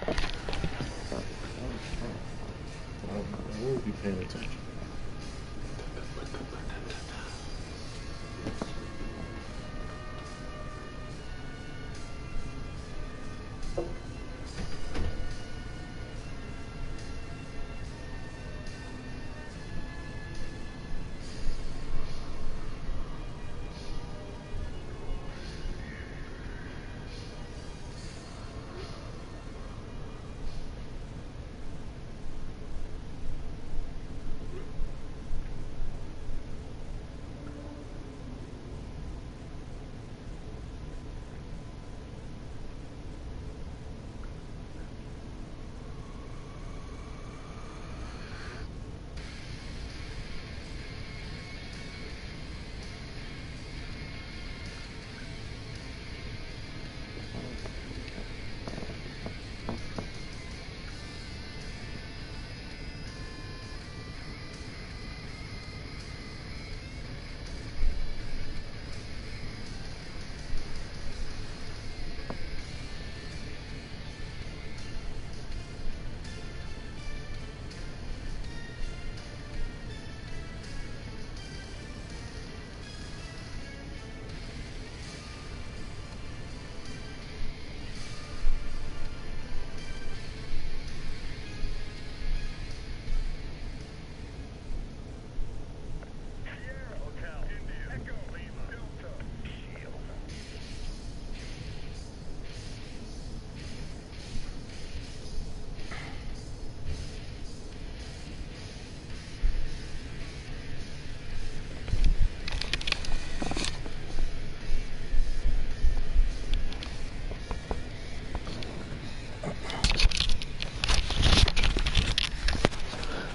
I will be paying attention.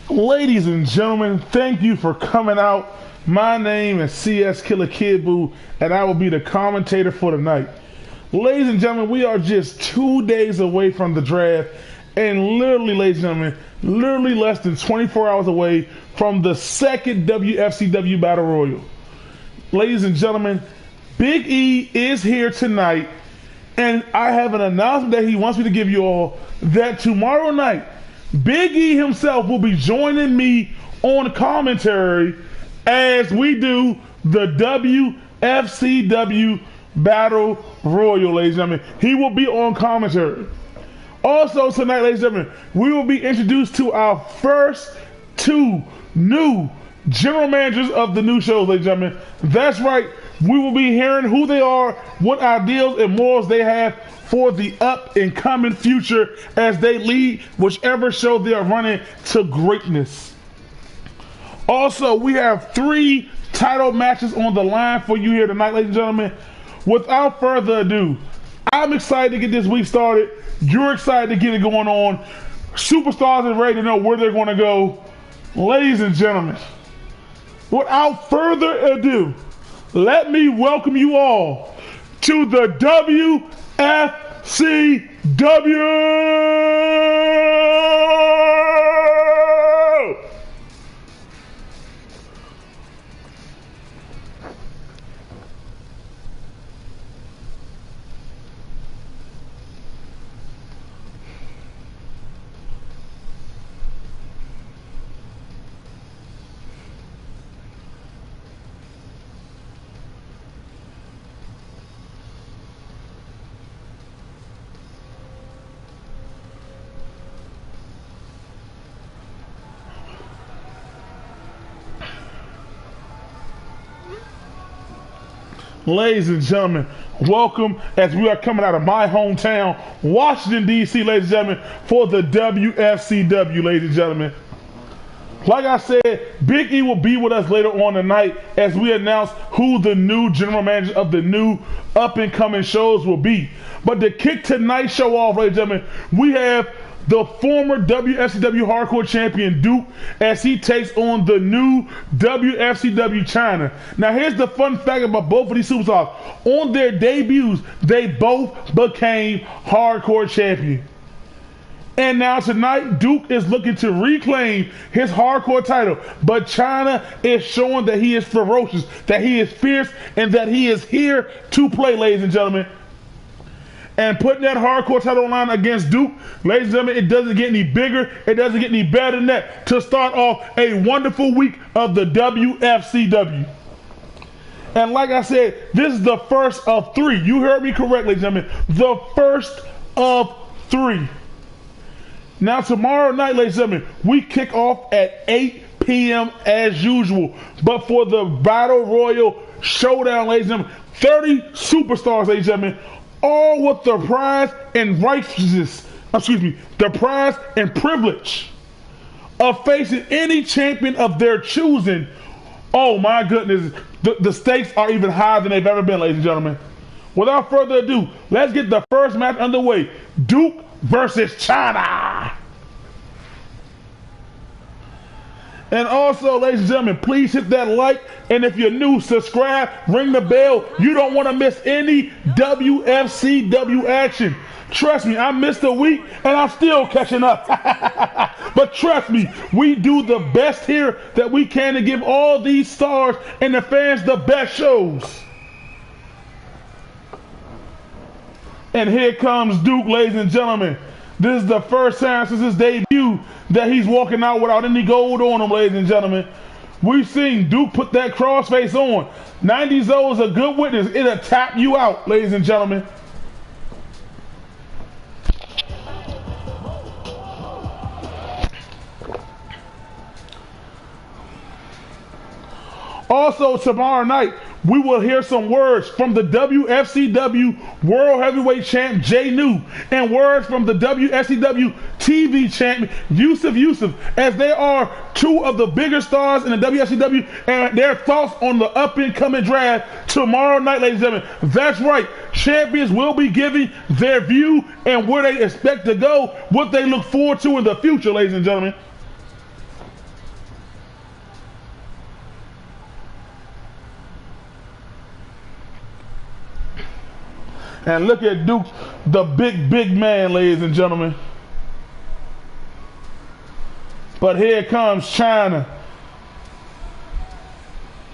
Ladies and gentlemen, thank you for coming out. My name is CS Killer Kid Boo, and I will be the commentator for tonight. Ladies and gentlemen, we are just 2 days away from the draft, and literally, ladies and gentlemen, literally less than 24 hours away from the second WFCW Battle Royal. Ladies and gentlemen, Big E is here tonight, and I have an announcement that he wants me to give you all, that tomorrow night, Big E himself will be joining me on commentary as we do the WFCW Battle Royal, ladies and gentlemen. He will be on commentary. Also tonight, ladies and gentlemen, we will be introduced to our first 2 new general managers of the new shows, ladies and gentlemen. That's right. We will be hearing who they are, what ideals and morals they have for the up and coming future as they lead whichever show they are running to greatness. Also, we have 3 title matches on the line for you here tonight, ladies and gentlemen. Without further ado, I'm excited to get this week started. You're excited to get it going on. Superstars are ready to know where they're going to go. Ladies and gentlemen, without further ado, let me welcome you all to the WFCW. Ladies and gentlemen, welcome as we are coming out of my hometown, Washington, D.C., ladies and gentlemen, for the WFCW, ladies and gentlemen. Like I said, Big E will be with us later on tonight as we announce who the new general manager of the new up-and-coming shows will be. But to kick tonight's show off, ladies and gentlemen, we have the former WFCW Hardcore Champion Duke as he takes on the new WFCW China. Now here's the fun fact about both of these superstars. On their debuts, they both became Hardcore Champion. And now tonight, Duke is looking to reclaim his hardcore title. But China is showing that he is ferocious, that he is fierce, and that he is here to play, ladies and gentlemen. and putting that hardcore title on line against Duke. Ladies and gentlemen, it doesn't get any bigger. It doesn't get any better than that to start off a wonderful week of the WFCW. And like I said, this is the first of 3. You heard me correctly, ladies and gentlemen. The first of 3. Now tomorrow night, ladies and gentlemen, we kick off at 8 p.m. as usual. But for the Battle Royal Showdown, ladies and gentlemen, 30 superstars, ladies and gentlemen, all with the pride and righteousness, the pride and privilege of facing any champion of their choosing. Oh my goodness, the stakes are even higher than they've ever been, ladies and gentlemen. Without further ado, let's get the first match underway. Duke versus China. And also, ladies and gentlemen, please hit that like, and if you're new, subscribe, ring the bell. You don't want to miss any WFCW action. Trust me, I missed a week, and I'm still catching up. But trust me, we do the best here that we can to give all these stars and the fans the best shows. And here comes Duke, ladies and gentlemen. This is the first time since his debut that he's walking out without any gold on him, ladies and gentlemen. We've seen Duke put that crossface on. 90s is a good witness. It'll tap you out, ladies and gentlemen. Also, tomorrow night, we will hear some words from the WFCW World Heavyweight Champ Jay New and words from the WFCW TV Champ Wfcw, as they are 2 of the bigger stars in the WFCW, and their thoughts on the up-and-coming draft tomorrow night, ladies and gentlemen. That's right, champions will be giving their view and where they expect to go, what they look forward to in the future, ladies and gentlemen. And look at Duke, the big man, ladies and gentlemen. But here comes China.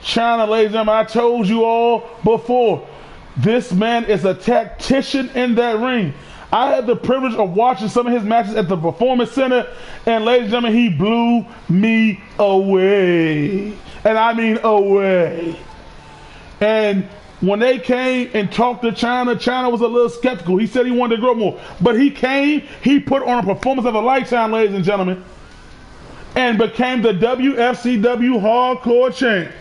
China, ladies and gentlemen, I told you all before, this man is a tactician in that ring. I had the privilege of watching some of his matches at the Performance Center, and ladies and gentlemen, he blew me away. And I mean away. And when they came and talked to China, China was a little skeptical. He said he wanted to grow more. But he came, he put on a performance of a lifetime, ladies and gentlemen, and became the WFCW Hardcore Champ.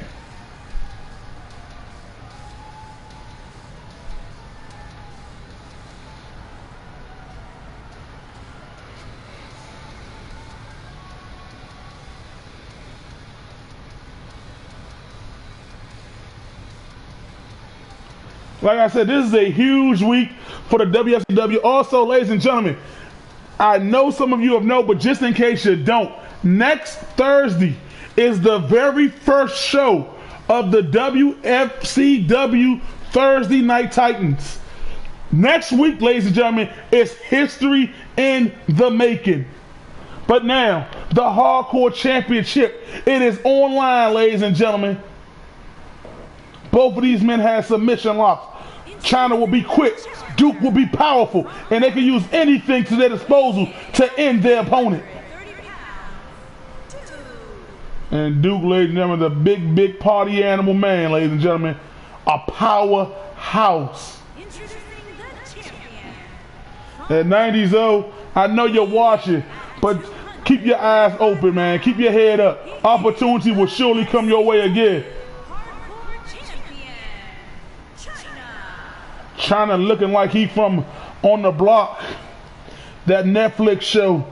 Like I said, this is a huge week for the WFCW. Also, ladies and gentlemen, I know some of you have known, but just in case you don't, next Thursday is the very first show of the WFCW Thursday Night Titans. Next week, ladies and gentlemen, is history in the making. But now, the Hardcore Championship, it is online, ladies and gentlemen. Both of these men have submission locks. China will be quick, Duke will be powerful, and they can use anything to their disposal to end their opponent. And Duke, ladies and gentlemen, the big party animal man, ladies and gentlemen, a powerhouse. At 90s, I know you're watching, but keep your eyes open, man. Keep your head up. Opportunity will surely come your way again. China looking like he from On the Block, that Netflix show.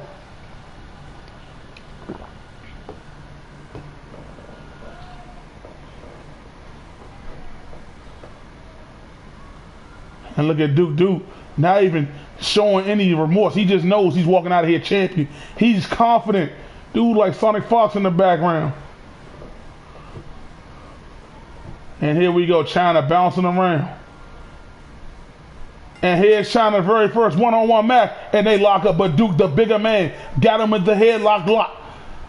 And look at Duke, not even showing any remorse. He just knows he's walking out of here champion. He's confident. Dude like Sonic Fox in the background. And here we go, China bouncing around. And here's China's very first one-on-one match, and they lock up. But Duke, the bigger man, got him with the headlock lock,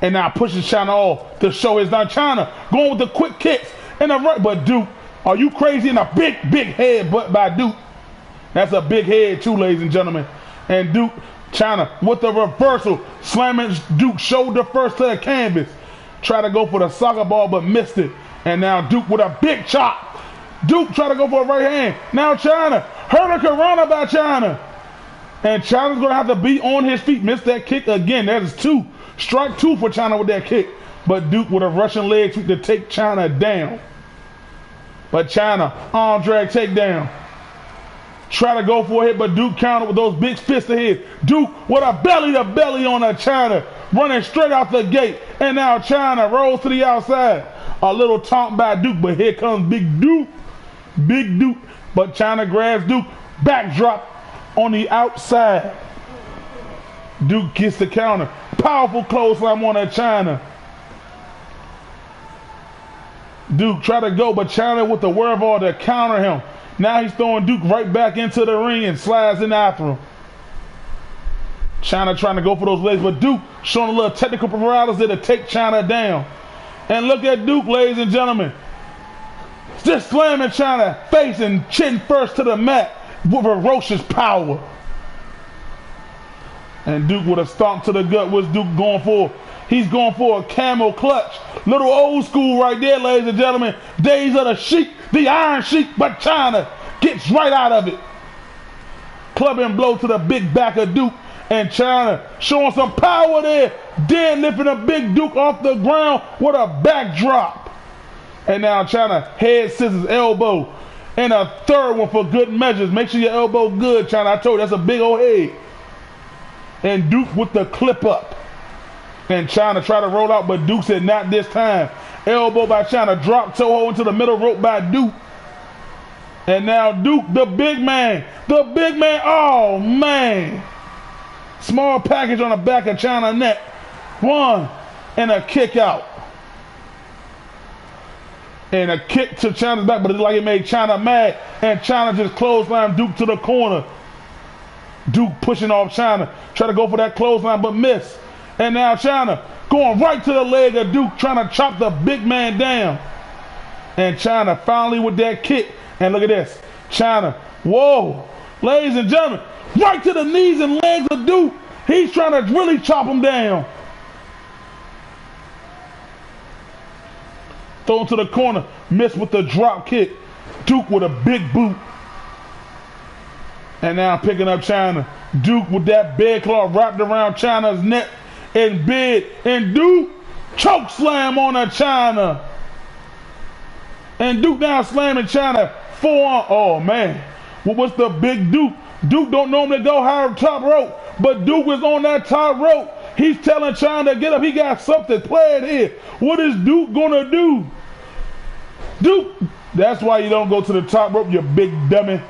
and now pushes China off. The show is done. China going with the quick kicks and the right, but Duke, are you crazy? And a big head butt by Duke. That's a big head too, ladies and gentlemen. And Duke, China, with the reversal, slamming Duke shoulder first to the canvas. Try to go for the soccer ball, but missed it. And now Duke with a big chop. Duke try to go for a right hand. Now China, Hurricane Rana by China. And China's going to have to be on his feet. Missed that kick again. That is two. Strike two for China with that kick. But Duke with a Russian leg sweep to take China down. But China, arm drag takedown. Try to go for a hit, but Duke countered with those big fists of his. Duke with a belly-to-belly on a China, running straight out the gate. And now China rolls to the outside. A little taunt by Duke, but here comes Big Duke. Big Duke. But China grabs Duke. Backdrop on the outside. Duke gets the counter. Powerful clothesline on that China. Duke try to go, but China with the wherewithal to counter him. Now he's throwing Duke right back into the ring and slides in after him. China trying to go for those legs, but Duke showing a little technical prowess there to take China down. And look at Duke, ladies and gentlemen. Just slamming China face and chin first to the mat with ferocious power. And Duke with a stomp to the gut. What's Duke going for? He's going for a camel clutch. Little old school right there, ladies and gentlemen. Days of the Sheik, the Iron Sheik, but China gets right out of it. Clubbing blow to the big back of Duke. And China showing some power there. Deadlifting a big Duke off the ground with a backdrop. And now China head scissors elbow. And a third one for good measures. Make sure your elbow good, China. I told you that's a big old head. And Duke with the clip up. And China tried to roll out, but Duke said not this time. Elbow by China. Drop toe hold into the middle rope by Duke. And now Duke, the big man. The big man. Oh, man. Small package on the back of China's neck. One. And a kick out. And a kick to China's back, but it's like it made China mad. And China just clotheslined Duke to the corner. Duke pushing off China. Try to go for that clothesline, but miss. And now China going right to the leg of Duke, trying to chop the big man down. And China finally with that kick. And look at this. China, whoa. Ladies and gentlemen, right to the knees and legs of Duke. He's trying to really chop him down. Thrown to the corner. Missed with the drop kick. Duke with a big boot. And now picking up China. Duke with that bedcloth wrapped around China's neck and bed. And Duke choke slam on a China. And Duke now slamming China. Forearm. Oh, man. What was the big Duke? Duke don't normally go higher top rope. But Duke was on that top rope. He's telling China to get up. He got something planned here. What is Duke going to do? Duke. That's why you don't go to the top rope, you big dummy.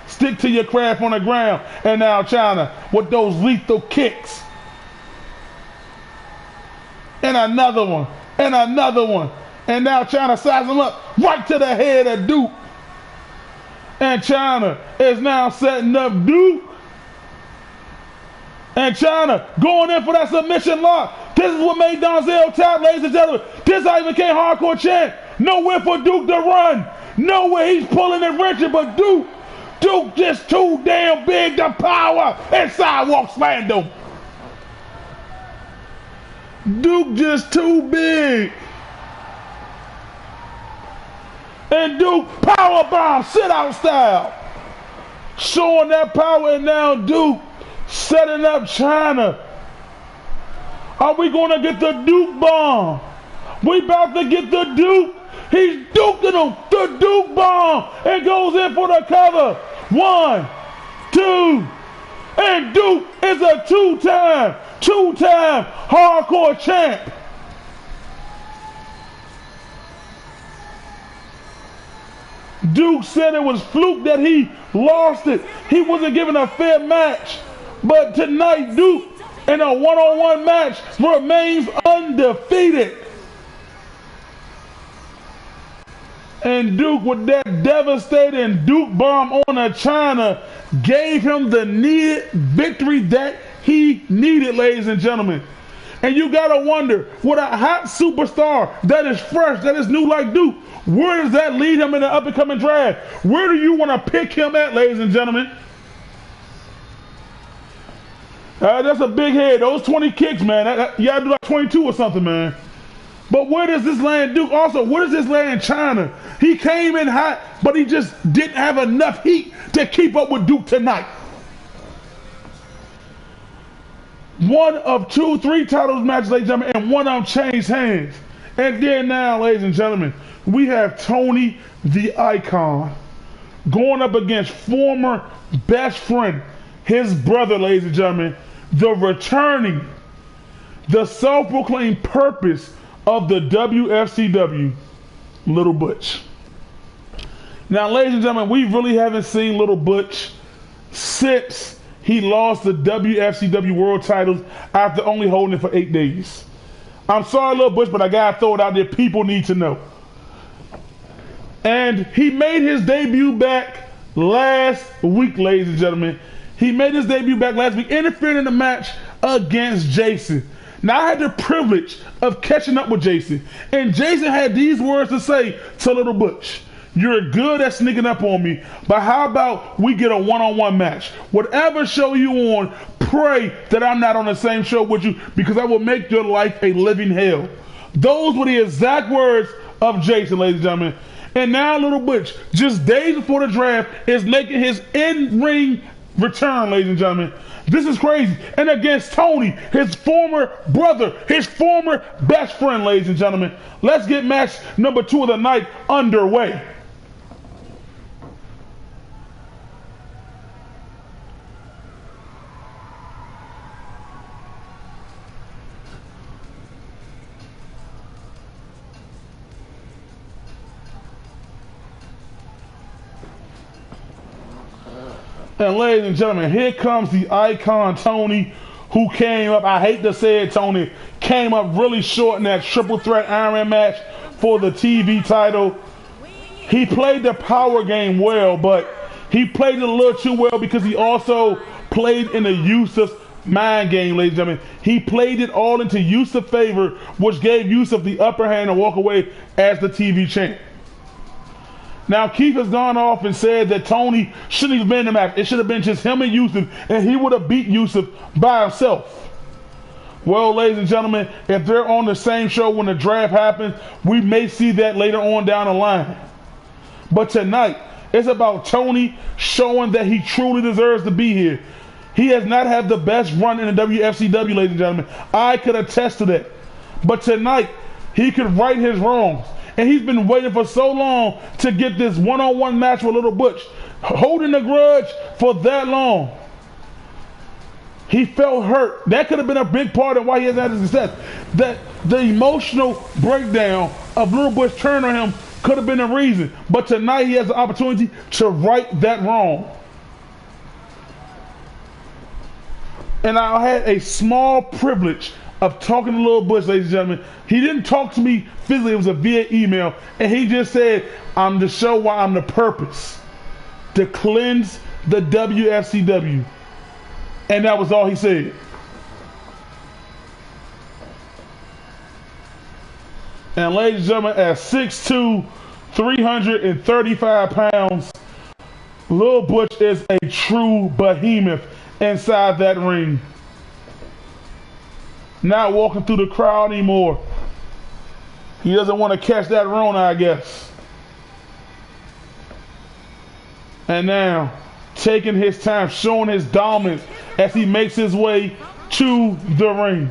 Stick to your craft on the ground. And now China with those lethal kicks. And another one. And another one. And now China sizes him up right to the head of Duke. And China is now setting up Duke. And China going in for that submission lock. This is what made Donzel tap, ladies and gentlemen. This how he became hardcore champ. Nowhere for Duke to run. Nowhere he's pulling and wrenching, but Duke just too damn big to power and sidewalk slammed him. Duke just too big. And Duke powerbomb sit out style. Showing that power, and now Duke setting up China. Are we going to get the Duke bomb? We about to get the Duke. He's duking him. The Duke bomb. And goes in for the cover. 1, 2. And Duke is a two-time hardcore champ. Duke said it was fluke that he lost it. He wasn't given a fair match. But tonight, Duke in a one-on-one match remains undefeated. And Duke with that devastating Duke bomb on a China gave him the needed victory that he needed, ladies and gentlemen. And you gotta wonder, with a hot superstar that is fresh, that is new like Duke, where does that lead him in the up and coming draft? Where do you want to pick him at, ladies and gentlemen? That's a big head. Those 20 kicks, man. You gotta do like 22 or something, man. But where does this land Duke? Also, where does this land China? He came in hot, but he just didn't have enough heat to keep up with Duke tonight. One of 2, 3 titles matches, ladies and gentlemen, and one of them changed hands. And then now, ladies and gentlemen, we have Tony the Icon going up against former best friend, his brother, ladies and gentlemen, the returning, the self-proclaimed purpose of the WFCW, Little Butch. Now, ladies and gentlemen, we really haven't seen Little Butch since he lost the WFCW World titles after only holding it for 8 days. I'm sorry, Little Butch, but I gotta throw it out there. People need to know. And he made his debut back last week, ladies and gentlemen. He made his debut back last week, interfering in the match against Jason. Now, I had the privilege of catching up with Jason, and Jason had these words to say to Little Butch. You're good at sneaking up on me, but how about we get a one-on-one match? Whatever show you on, pray that I'm not on the same show with you, because I will make your life a living hell. Those were the exact words of Jason, ladies and gentlemen. And now Little Butch, just days before the draft, is making his in-ring return, ladies and gentlemen. This is crazy. And against Tony, his former brother, his former best friend, ladies and gentlemen. Let's get match number 2 of the night underway. And ladies and gentlemen, here comes the Icon Tony, who came up, I hate to say it, Tony, came up really short in that triple threat Iron match for the TV title. He played the power game well, but he played it a little too well because he also played in the Yusuf's mind game, ladies and gentlemen. He played it all into Yusuf's favor, which gave Yusuf the upper hand to walk away as the TV champ. Now, Keith has gone off and said that Tony shouldn't have been in the match. It should have been just him and Yusuf, and he would have beat Yusuf by himself. Well, ladies and gentlemen, if they're on the same show when the draft happens, we may see that later on down the line. But tonight, it's about Tony showing that he truly deserves to be here. He has not had the best run in the WFCW, ladies and gentlemen. I could attest to that. But tonight, he could right his wrongs. And he's been waiting for so long to get this one-on-one match with Little Butch, holding the grudge for that long. He felt hurt. That could have been a big part of why he hasn't had success. That the emotional breakdown of Little Butch turning on him could have been a reason. But tonight he has the opportunity to right that wrong. And I had a small privilege of talking to Little Butch, ladies and gentlemen. He didn't talk to me physically, it was a via email, and he just said, I'm the show why I'm the purpose, to cleanse the WFCW. And that was all he said. And ladies and gentlemen, at 6'2", 335 pounds, Little Butch is a true behemoth inside that ring. Not walking through the crowd anymore. He doesn't want to catch that Rona, I guess. And now, taking his time, showing his dominance as he makes his way to the ring.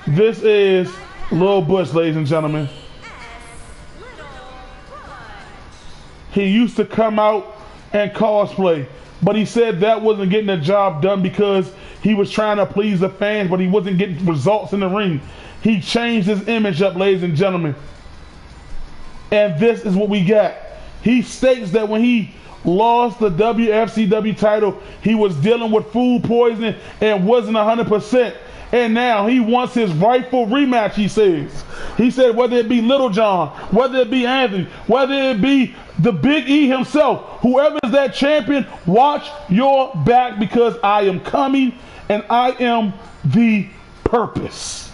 This is Lil Butch, ladies and gentlemen. He used to come out and cosplay, but he said that wasn't getting the job done because he was trying to please the fans, but he wasn't getting results in the ring. He changed his image up, ladies and gentlemen. And this is what we got. He states that when he lost the WFCW title, he was dealing with food poisoning and wasn't 100%. And now he wants his rightful rematch, he says. He said whether it be Little John, whether it be Anthony, whether it be the Big E himself, whoever is that champion, watch your back because I am coming and I am the purpose.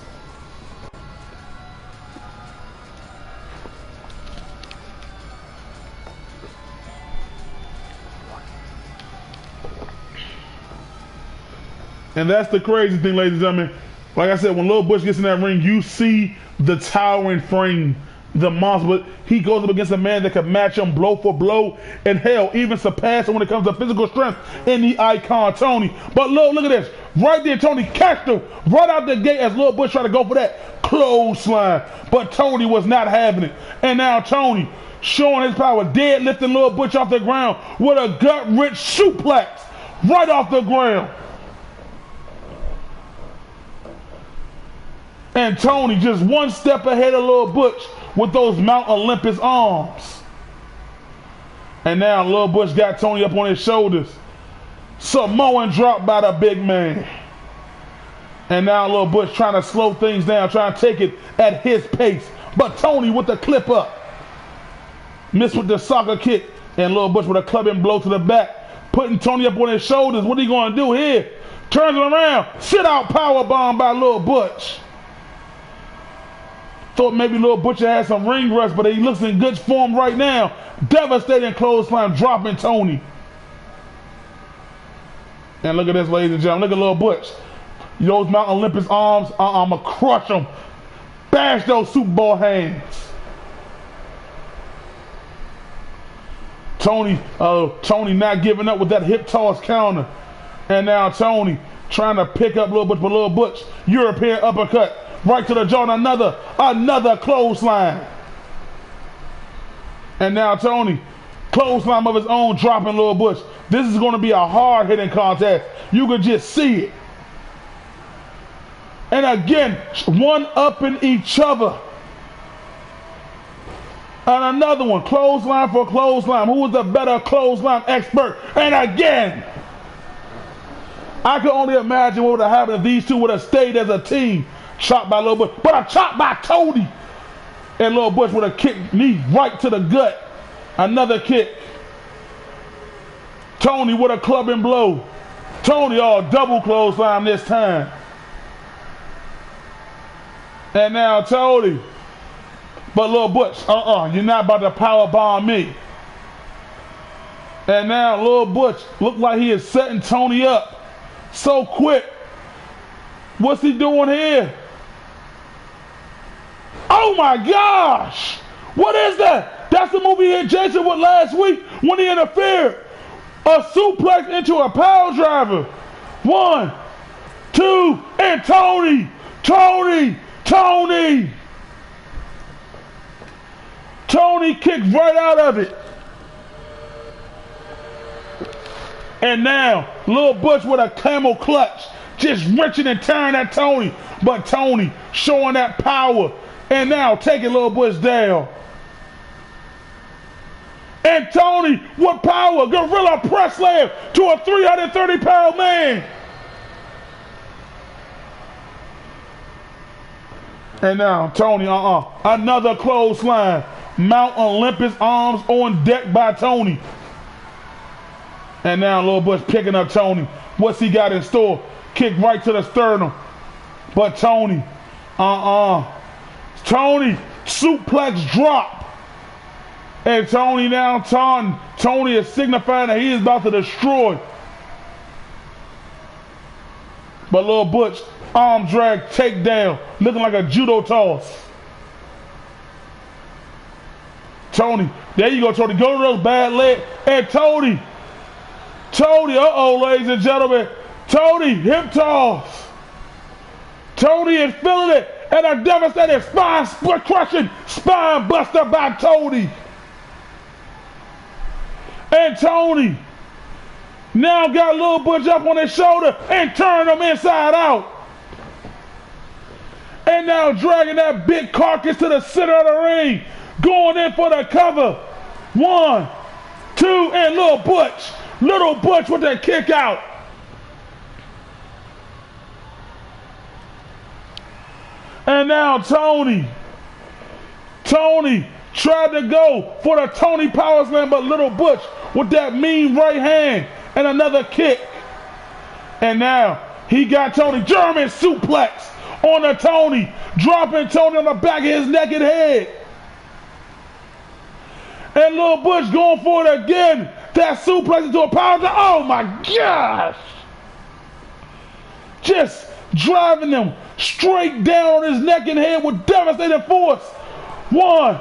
And that's the crazy thing, ladies and gentlemen. Like I said, when Lil Butch gets in that ring, you see the towering frame, the monster. But he goes up against a man that can match him blow for blow, and hell, even surpass him when it comes to physical strength in the icon Tony. But look at this. Right there, Tony catched him right out the gate as Lil Butch tried to go for that clothesline. But Tony was not having it. And now Tony showing his power, deadlifting Lil Butch off the ground with a gut-rich suplex right off the ground. And Tony just one step ahead of Lil Butch with those Mount Olympus arms. And now Lil Butch got Tony up on his shoulders. Samoan drop by the big man. And now Lil Butch trying to slow things down, trying to take it at his pace. But Tony with the clip up. Missed with the soccer kick. And Lil Butch with a clubbing blow to the back. Putting Tony up on his shoulders. What are you going to do here? Turns it around. Sit out power bomb by Lil Butch. Thought maybe Lil Butcher had some ring rust, but he looks in good form right now. Devastating clothesline, dropping Tony. And look at this, ladies and gentlemen. Look at Lil Butch. Those Mount Olympus arms, I'ma crush them. Bash those Super Bowl hands. Tony not giving up with that hip toss counter. And now Tony trying to pick up Lil Butch, but Lil Butch, European uppercut. Right to the jaw, another clothesline. And now Tony, clothesline of his own, dropping Lil Butch. This is going to be a hard-hitting contest. You can just see it. And again, one-upping each other. And another one, clothesline for clothesline. Who was the better clothesline expert? And again, I can only imagine what would have happened if these two would have stayed as a team. Chopped by Lil Butch, but a chop by Tony. And Lil Butch with a kick, knee right to the gut. Another kick. Tony with a clubbing blow. Tony double clothesline this time. And now Tony. But Lil Butch, you're not about to power bomb me. And now Lil Butch look like he is setting Tony up so quick. What's he doing here? Oh my gosh! What is that? That's the movie he hit Jason with last week when he interfered. A suplex into a power driver. 1, 2, and Tony! Tony kicked right out of it. And now, Lil Butch with a camel clutch. Just wrenching and tearing at Tony. But Tony showing that power. And now taking Lil Butch down. And Tony with power. Gorilla press slam to a 330-pound man. And now Tony, another clothesline. Mount Olympus arms on deck by Tony. And now Lil Butch picking up Tony. What's he got in store? Kick right to the sternum. But Tony, Tony, suplex drop. And Tony now, Tony is signifying that he is about to destroy. But Lil Butch, arm drag, takedown, looking like a judo toss. Tony, there you go, Tony. Go to those bad legs. And Tony, ladies and gentlemen. Tony, hip toss. Tony is feeling it. And a devastating crushing spine buster by Tony. And Tony now got Lil Butch up on his shoulder and turned him inside out. And now dragging that big carcass to the center of the ring. Going in for the cover. 1, 2, and Lil Butch with that kick out. And now Tony tried to go for the Tony power slam, but Lil Butch with that mean right hand and another kick. And now he got Tony German suplex on the Tony, dropping Tony on the back of his neck and head. And Lil Butch going for it again. That suplex into a power drive. Oh my gosh! Just driving him straight down on his neck and head with devastating force. 1,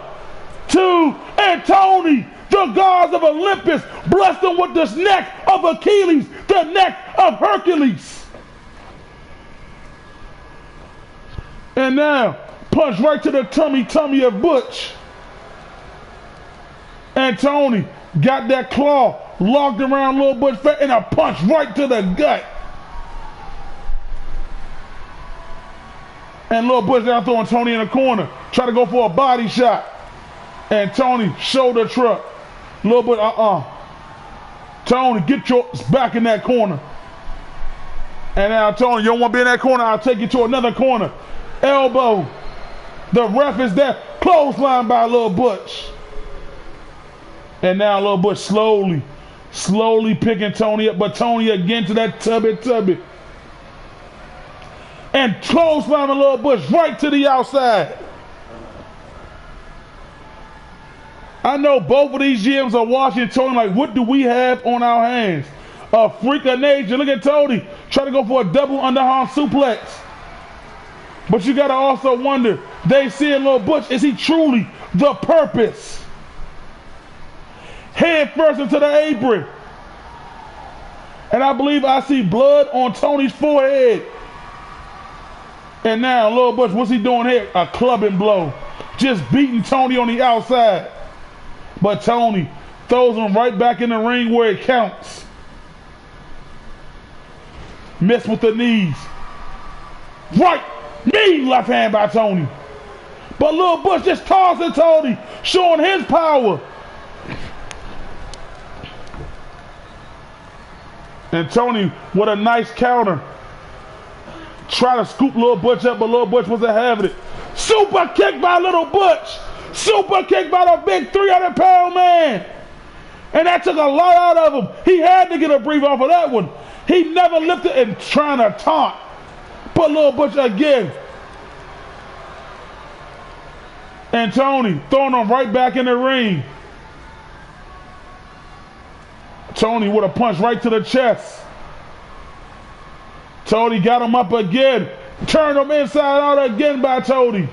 2, and Tony, the gods of Olympus, blessed him with the neck of Achilles, the neck of Hercules. And now, punch right to the tummy of Butch. And Tony got that claw locked around Lil Butch's face and a punch right to the gut. And Lil Butch now throwing Tony in the corner, try to go for a body shot. And Tony shoulder truck. Lil Butch, Tony, get your back in that corner. And now Tony, you don't want to be in that corner, I'll take you to another corner. Elbow. The ref is there. Clothesline by Lil Butch. And now Lil Butch slowly picking Tony up, but Tony again to that tubby. And clotheslining Lil Butch right to the outside. I know both of these GMs are watching Tony like, what do we have on our hands? A freak of nature. Look at Tony trying to go for a double underarm suplex. But you got to also wonder, they seeing Lil Butch, is he truly the purpose? Head first into the apron. And I believe I see blood on Tony's forehead. And now Lil Butch, what's he doing here? A clubbing blow. Just beating Tony on the outside. But Tony throws him right back in the ring where it counts. Miss with the knees. Right knee, left hand by Tony. But Lil Butch just tossing Tony, showing his power. And Tony with a nice counter. Try to scoop Lil Butch up, but Lil Butch wasn't having it. Super kick by Lil Butch. Super kick by the big 300-pound man. And that took a lot out of him. He had to get a breathe off of that one. He never lifted and trying to taunt. But Lil Butch again. And Tony throwing him right back in the ring. Tony with a punch right to the chest. Tony got him up again. Turned him inside out again by Tony.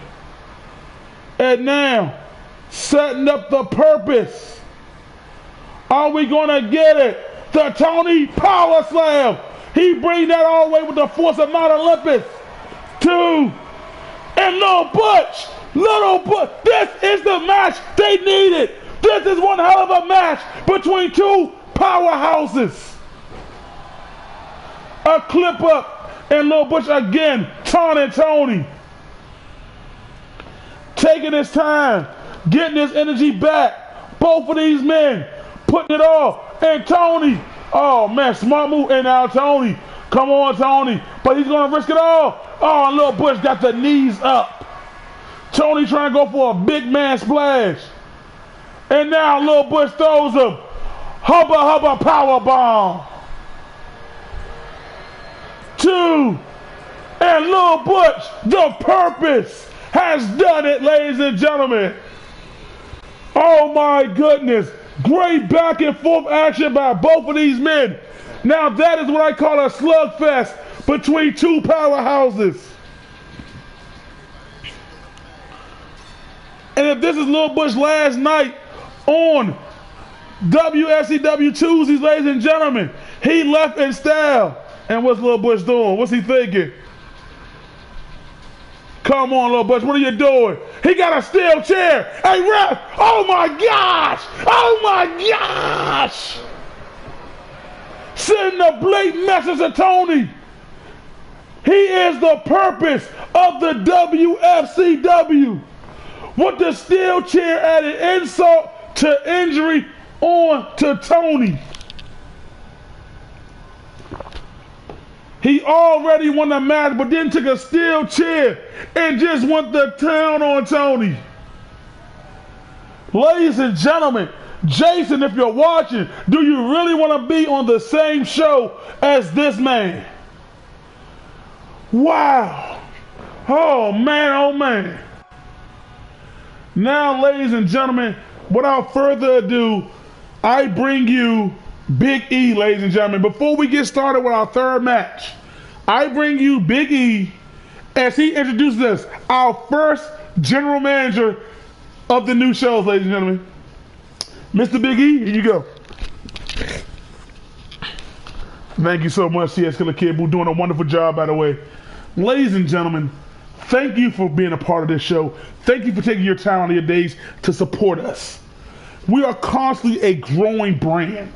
And now, setting up the purpose. Are we going to get it? The Tony Power Slam. He brings that all the way with the force of Mount Olympus. 2. And Lil Butch. This is the match they needed. This is one hell of a match between two powerhouses. A clip up. And Lil Butch again taunting Tony. Taking his time. Getting his energy back. Both of these men putting it all. And Tony. Oh man, smart move. And now Tony. Come on, Tony. But he's going to risk it all. Oh, and Lil Butch got the knees up. Tony trying to go for a big man splash. And now Lil Butch throws him. Hubba power bomb. 2. And Lil Butch, the purpose, has done it, ladies and gentlemen. Oh my goodness. Great back and forth action by both of these men. Now that is what I call a slugfest between two powerhouses. And if this is Lil Butch's last night on Wfcw Tuesdays, ladies and gentlemen, he left in style. And what's Lil Butch doing? What's he thinking? Come on, Lil Butch, what are you doing? He got a steel chair. Hey, ref! Oh my gosh! Oh my gosh! Sending a blatant message to Tony. He is the purpose of the WFCW. With the steel chair added insult to injury on to Tony. He already won the match, but then took a steel chair and just went to town on Tony. Ladies and gentlemen, Jason, if you're watching, do you really want to be on the same show as this man? Wow. Oh man, oh man. Now, ladies and gentlemen, without further ado, I bring you Big E, ladies and gentlemen. Before we get started with our third match, I bring you Big E as he introduces us, our first general manager of the new shows, ladies and gentlemen. Mr. Big E, here you go. Thank you so much, CS Killer Kid Boo, doing a wonderful job, by the way. Ladies and gentlemen, thank you for being a part of this show. Thank you for taking your time out of your days to support us. We are constantly a growing brand.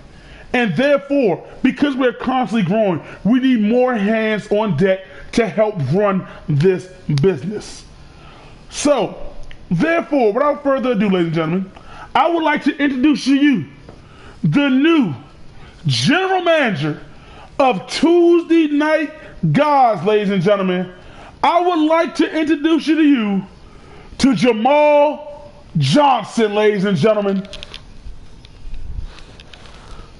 And therefore, because we're constantly growing, we need more hands on deck to help run this business. So, therefore, without further ado, ladies and gentlemen, I would like to introduce to you the new general manager of Tuesday Night Gods, ladies and gentlemen. I would like to introduce you to Jamal Johnson, ladies and gentlemen.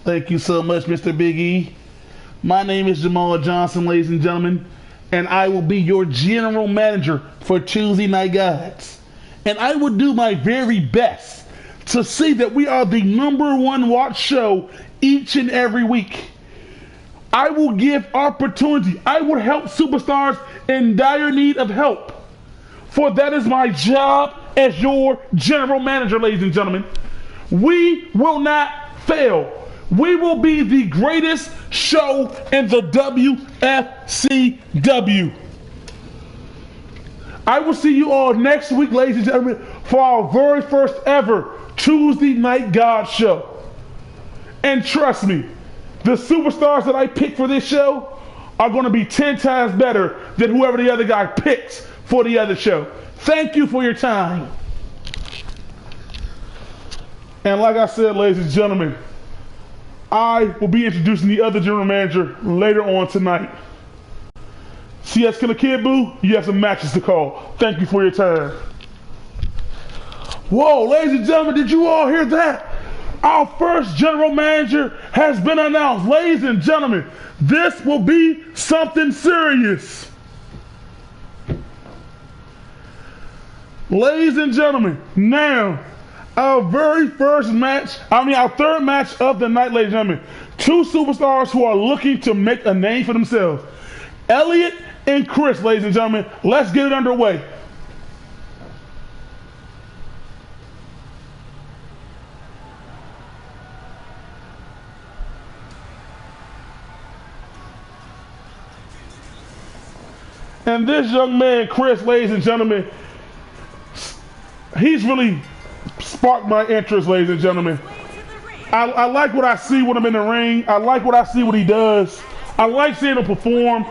Thank you so much, Mr. Big E. My name is Jamal Johnson, ladies and gentlemen, and I will be your general manager for Tuesday Night Gods. And I will do my very best to see that we are the #1 watch show each and every week. I will give opportunity. I will help superstars in dire need of help. For that is my job as your general manager, ladies and gentlemen. We will not fail. We will be the greatest show in the WFCW. I will see you all next week, ladies and gentlemen, for our very first ever Tuesday Night God show. And trust me, the superstars that I pick for this show are going to be 10 times better than whoever the other guy picks for the other show. Thank you for your time. And like I said, ladies and gentlemen, I will be introducing the other general manager later on tonight. CS Killer Kid Boo, you have some matches to call. Thank you for your time. Whoa, ladies and gentlemen, did you all hear that? Our first general manager has been announced. Ladies and gentlemen, this will be something serious. Ladies and gentlemen, now, our third match of the night, ladies and gentlemen. Two superstars who are looking to make a name for themselves. Elliot and Chris, ladies and gentlemen. Let's get it underway. And this young man, Chris, ladies and gentlemen, he's really sparked my interest, ladies and gentlemen. I like what I see with him in the ring. I like what I see what he does. I like seeing him perform.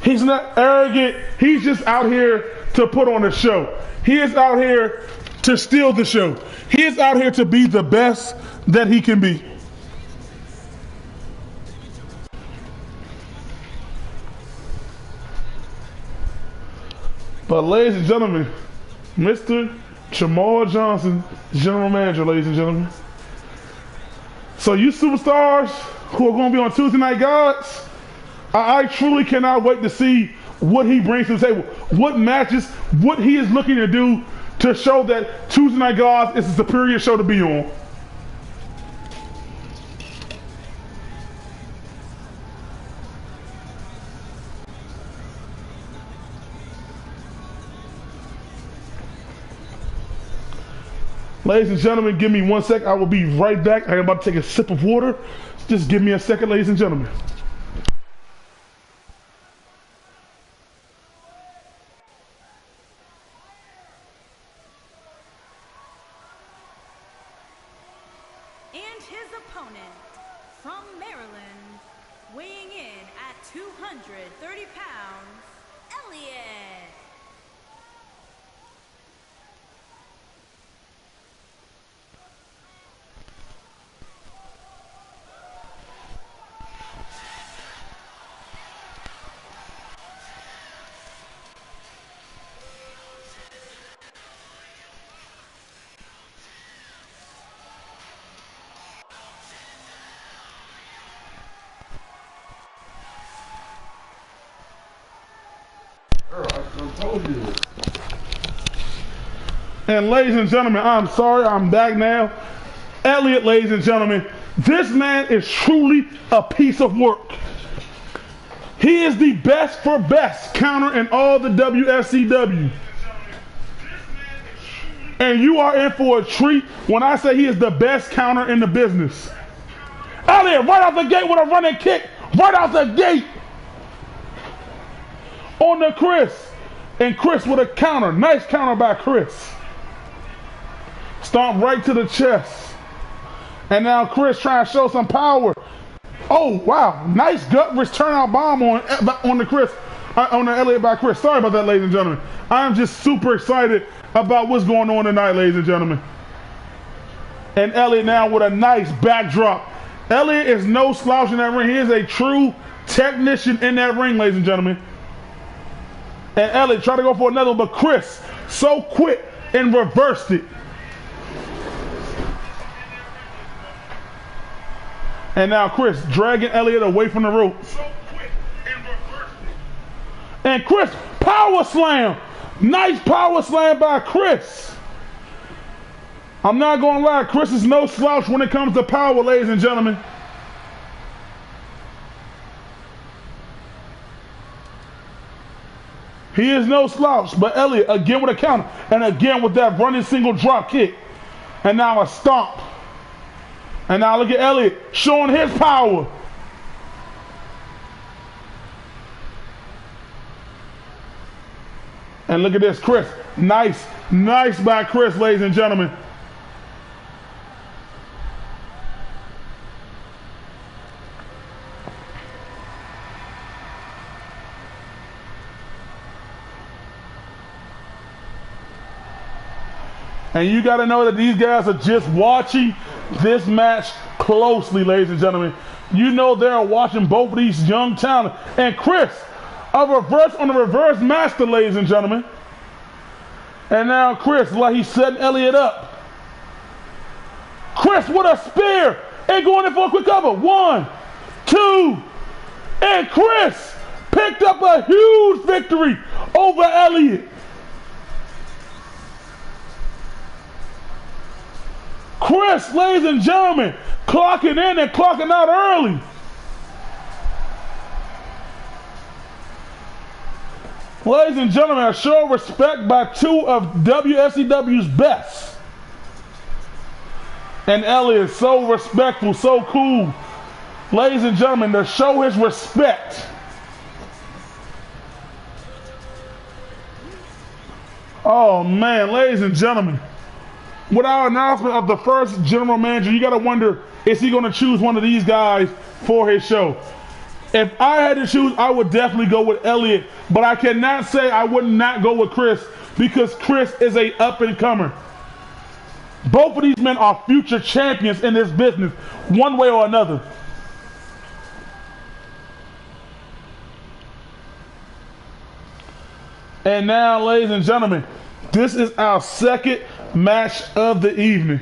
He's not arrogant. He's just out here to put on a show. He is out here to steal the show. He is out here to be the best that he can be. But ladies and gentlemen, Mr. Jamal Johnson, general manager, ladies and gentlemen. So you superstars who are going to be on Tuesday Night Gods, I truly cannot wait to see what he brings to the table. What matches, what he is looking to do to show that Tuesday Night Gods is a superior show to be on. Ladies and gentlemen, give me 1 sec. I will be right back. I'm about to take a sip of water. Just give me a second, ladies and gentlemen. And his opponent, from Maryland, weighing in at 230 pounds, Elliot. I told you this. And ladies and gentlemen, I'm sorry, I'm back now. Elliot, ladies and gentlemen, this man is truly a piece of work. He is the best for best counter in all the WFCW. And you are in for a treat when I say he is the best counter in the business. Elliot, right out the gate with a running kick. Right out the gate. On to Chris. And Chris with a counter. Nice counter by Chris. Stomp right to the chest. And now Chris trying to show some power. Oh, wow. Nice gut wrist turnout bomb on the Chris. On the Elliot by Chris. Sorry about that, ladies and gentlemen. I'm just super excited about what's going on tonight, ladies and gentlemen. And Elliot now with a nice backdrop. Elliot is no slouch in that ring. He is a true technician in that ring, ladies and gentlemen. And Elliot tried to go for another one, but Chris so quick and reversed it. And now Chris dragging Elliot away from the rope. So quick and reversed it. And Chris power slam. Nice power slam by Chris. I'm not going to lie, Chris is no slouch when it comes to power, ladies and gentlemen. He is no slouch, but Elliot again with a counter, and again with that running single drop kick. And now a stomp. And now look at Elliot showing his power. And look at this, Chris. Nice by Chris, ladies and gentlemen. And you got to know that these guys are just watching this match closely, ladies and gentlemen. You know they're watching both of these young talent. And Chris, a reverse on the reverse master, ladies and gentlemen. And now Chris, like he's setting Elliot up. Chris with a spear and going in for a quick cover. 1, 2, and Chris picked up a huge victory over Elliot. Chris, ladies and gentlemen, clocking in and clocking out early. Ladies and gentlemen, a show of respect by two of WFCW's best. And Elliot is so respectful, so cool. Ladies and gentlemen, to show his respect. Oh man, ladies and gentlemen. With our announcement of the first general manager, you got to wonder, is he going to choose one of these guys for his show? If I had to choose, I would definitely go with Elliot, but I cannot say I would not go with Chris because Chris is a up-and-comer. Both of these men are future champions in this business, one way or another. And now, ladies and gentlemen, this is our second match of the evening.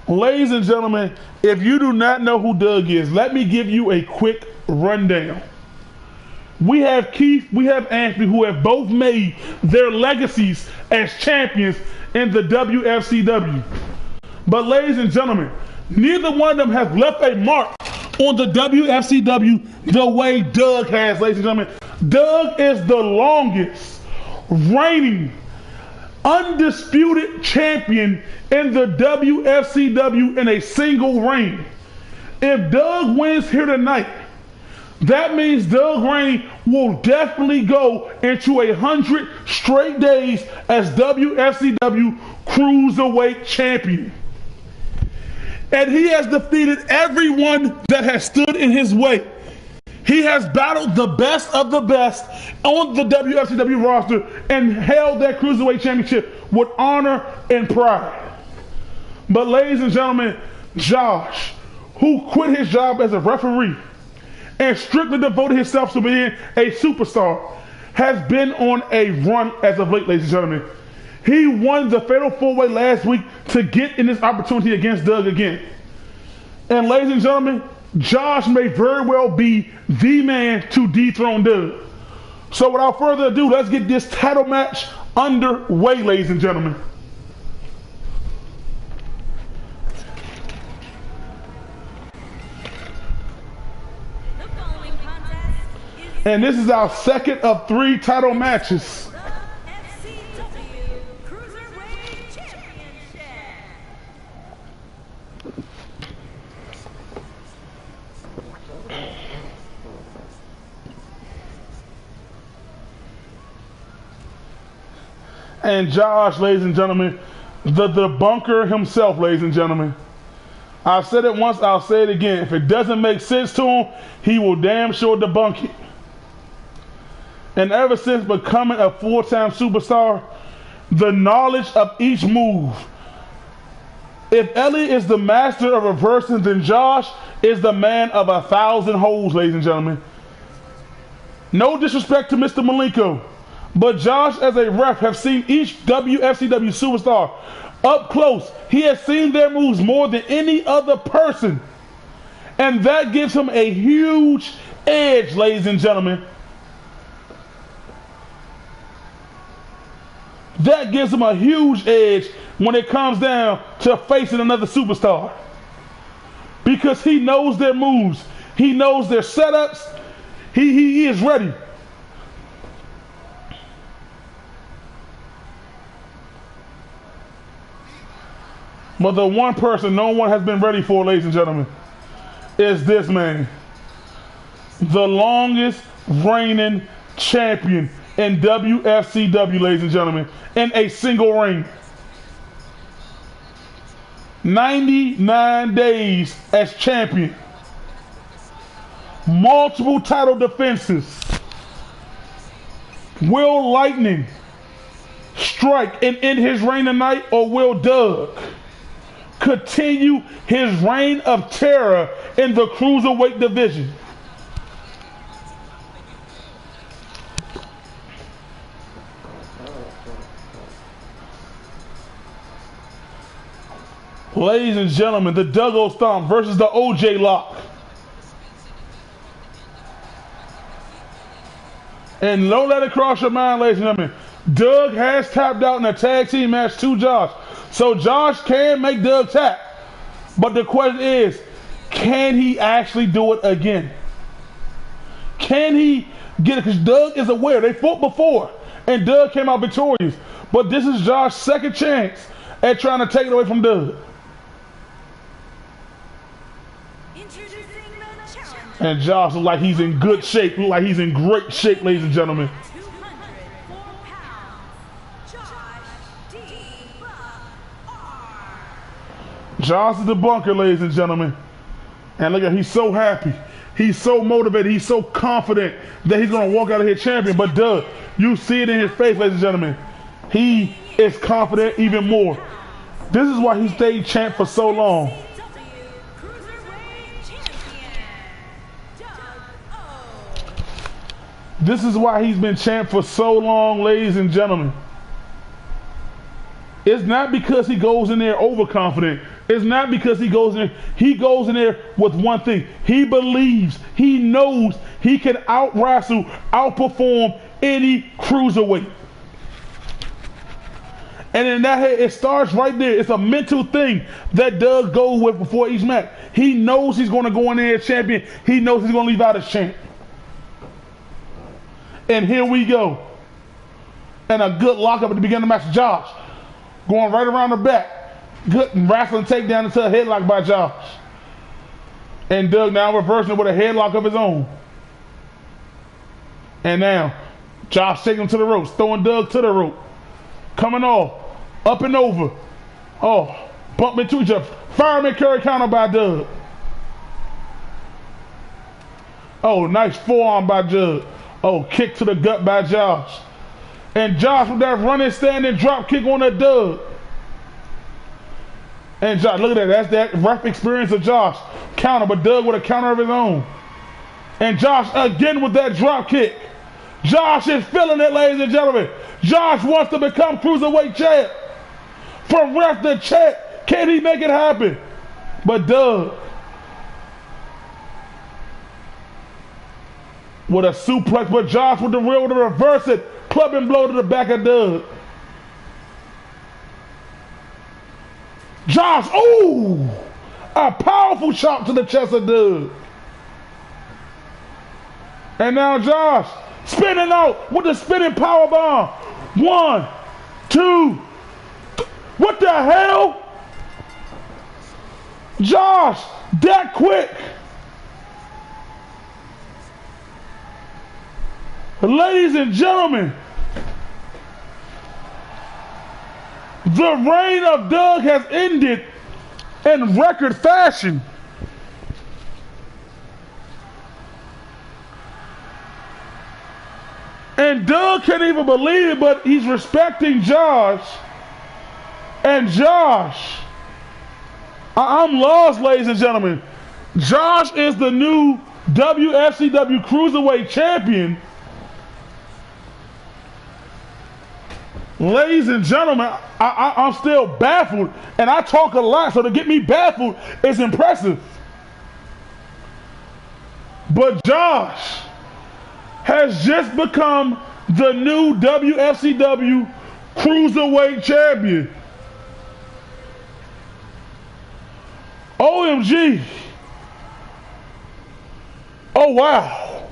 Ladies and gentlemen, if you do not know who Doug is, let me give you a quick rundown. We have Keith, we have Anthony, who have both made their legacies as champions in the WFCW. But ladies and gentlemen, neither one of them has left a mark on the WFCW the way Doug has, ladies and gentlemen. Doug is the longest reigning undisputed champion in the WFCW in a single reign. If Doug wins here tonight, that means Doug Reign will definitely go into 100 straight days as WFCW Cruiserweight Champion. And he has defeated everyone that has stood in his way. He has battled the best of the best on the WFCW roster and held that Cruiserweight Championship with honor and pride. But ladies and gentlemen, Josh, who quit his job as a referee and strictly devoted himself to being a superstar, has been on a run as of late, ladies and gentlemen. He won the Fatal 4-Way last week to get in this opportunity against Doug again. And ladies and gentlemen, Josh may very well be the man to dethrone Doug. So without further ado, let's get this title match underway, ladies and gentlemen. The following contest is And this is our second of 3 title matches. the Wfcw Cruiserweight Championship. And Josh, ladies and gentlemen, the debunker himself, ladies and gentlemen. I've said it once, I'll say it again. If it doesn't make sense to him, he will damn sure debunk it. And ever since becoming a full-time superstar, the knowledge of each move. If Elliot is the master of reversing, then Josh is the man of 1,000 holes, ladies and gentlemen. No disrespect to Mr. Malenko, but Josh, as a ref, have seen each WFCW superstar up close. He has seen their moves more than any other person. And that gives him a huge edge, ladies and gentlemen. That gives him a huge edge when it comes down to facing another superstar. Because he knows their moves. He knows their setups. He is ready. But the one person no one has been ready for, ladies and gentlemen, is this man. The longest reigning champion in WFCW, ladies and gentlemen, in a single reign. 99 days as champion. Multiple title defenses. Will Lightning strike and end his reign tonight, or will Doug continue his reign of terror in the cruiserweight division? Ladies and gentlemen, the Duggo Stomp versus the OJ Lock. And don't let it cross your mind, ladies and gentlemen, Doug has tapped out in a tag team match to Josh. So Josh can make Doug tap. But the question is, can he actually do it again? Can he get it? Because Doug is aware. They fought before, and Doug came out victorious. But this is Josh's second chance at trying to take it away from Doug. Introducing the challenger. And Josh looks like he's in good shape. Looks like he's in great shape, ladies and gentlemen. 204 pounds, Josh D. R. Josh is the bunker, ladies and gentlemen. And look at, he's so happy. He's so motivated. He's so confident that he's going to walk out of here champion. But Doug, you see it in his face, ladies and gentlemen. He is confident even more. This is why he stayed champ for so long. Wfcw Cruiserweight Champion, Doug O. This is why he's been champ for so long, ladies and gentlemen. It's not because he goes in there overconfident. It's not because he goes in there. He goes in there with one thing. He believes, he knows he can out-wrestle, outperform any cruiserweight. And in that head, it starts right there. It's a mental thing that Doug goes with before each match. He knows he's going to go in there as champion. He knows he's going to leave out as champ. And here we go. And a good lockup at the beginning of the match. Josh going right around the back. Good wrestling takedown into a headlock by Josh. And Doug now reversing it with a headlock of his own. And now, Josh taking him to the ropes, throwing Doug to the rope. Coming off, up and over. Oh, bump into each other. Fireman carry counter by Doug. Oh, nice forearm by Doug. Oh, kick to the gut by Josh. And Josh with that running, standing drop kick on that Doug. And Josh, look at that. That's that ref experience of Josh. Counter, but Doug with a counter of his own. And Josh again with that drop kick. Josh is feeling it, ladies and gentlemen. Josh wants to become cruiserweight champ. From ref to champ, can he make it happen? But Doug with a suplex, but Josh with the real to reverse it. Clubbing blow to the back of Doug. Josh, ooh! A powerful chop to the chest of Doug. And now Josh spinning out with the spinning power bomb. 1, 2. What the hell? Josh, that quick. Ladies and gentlemen, the reign of Doug has ended in record fashion. And Doug can't even believe it, but he's respecting Josh. And Josh, I'm lost, ladies and gentlemen. Josh is the new WFCW Cruiserweight Champion. Ladies and gentlemen, I'm still baffled, and I talk a lot, so to get me baffled is impressive. But Josh has just become the new WFCW Cruiserweight Champion. OMG. Oh, wow.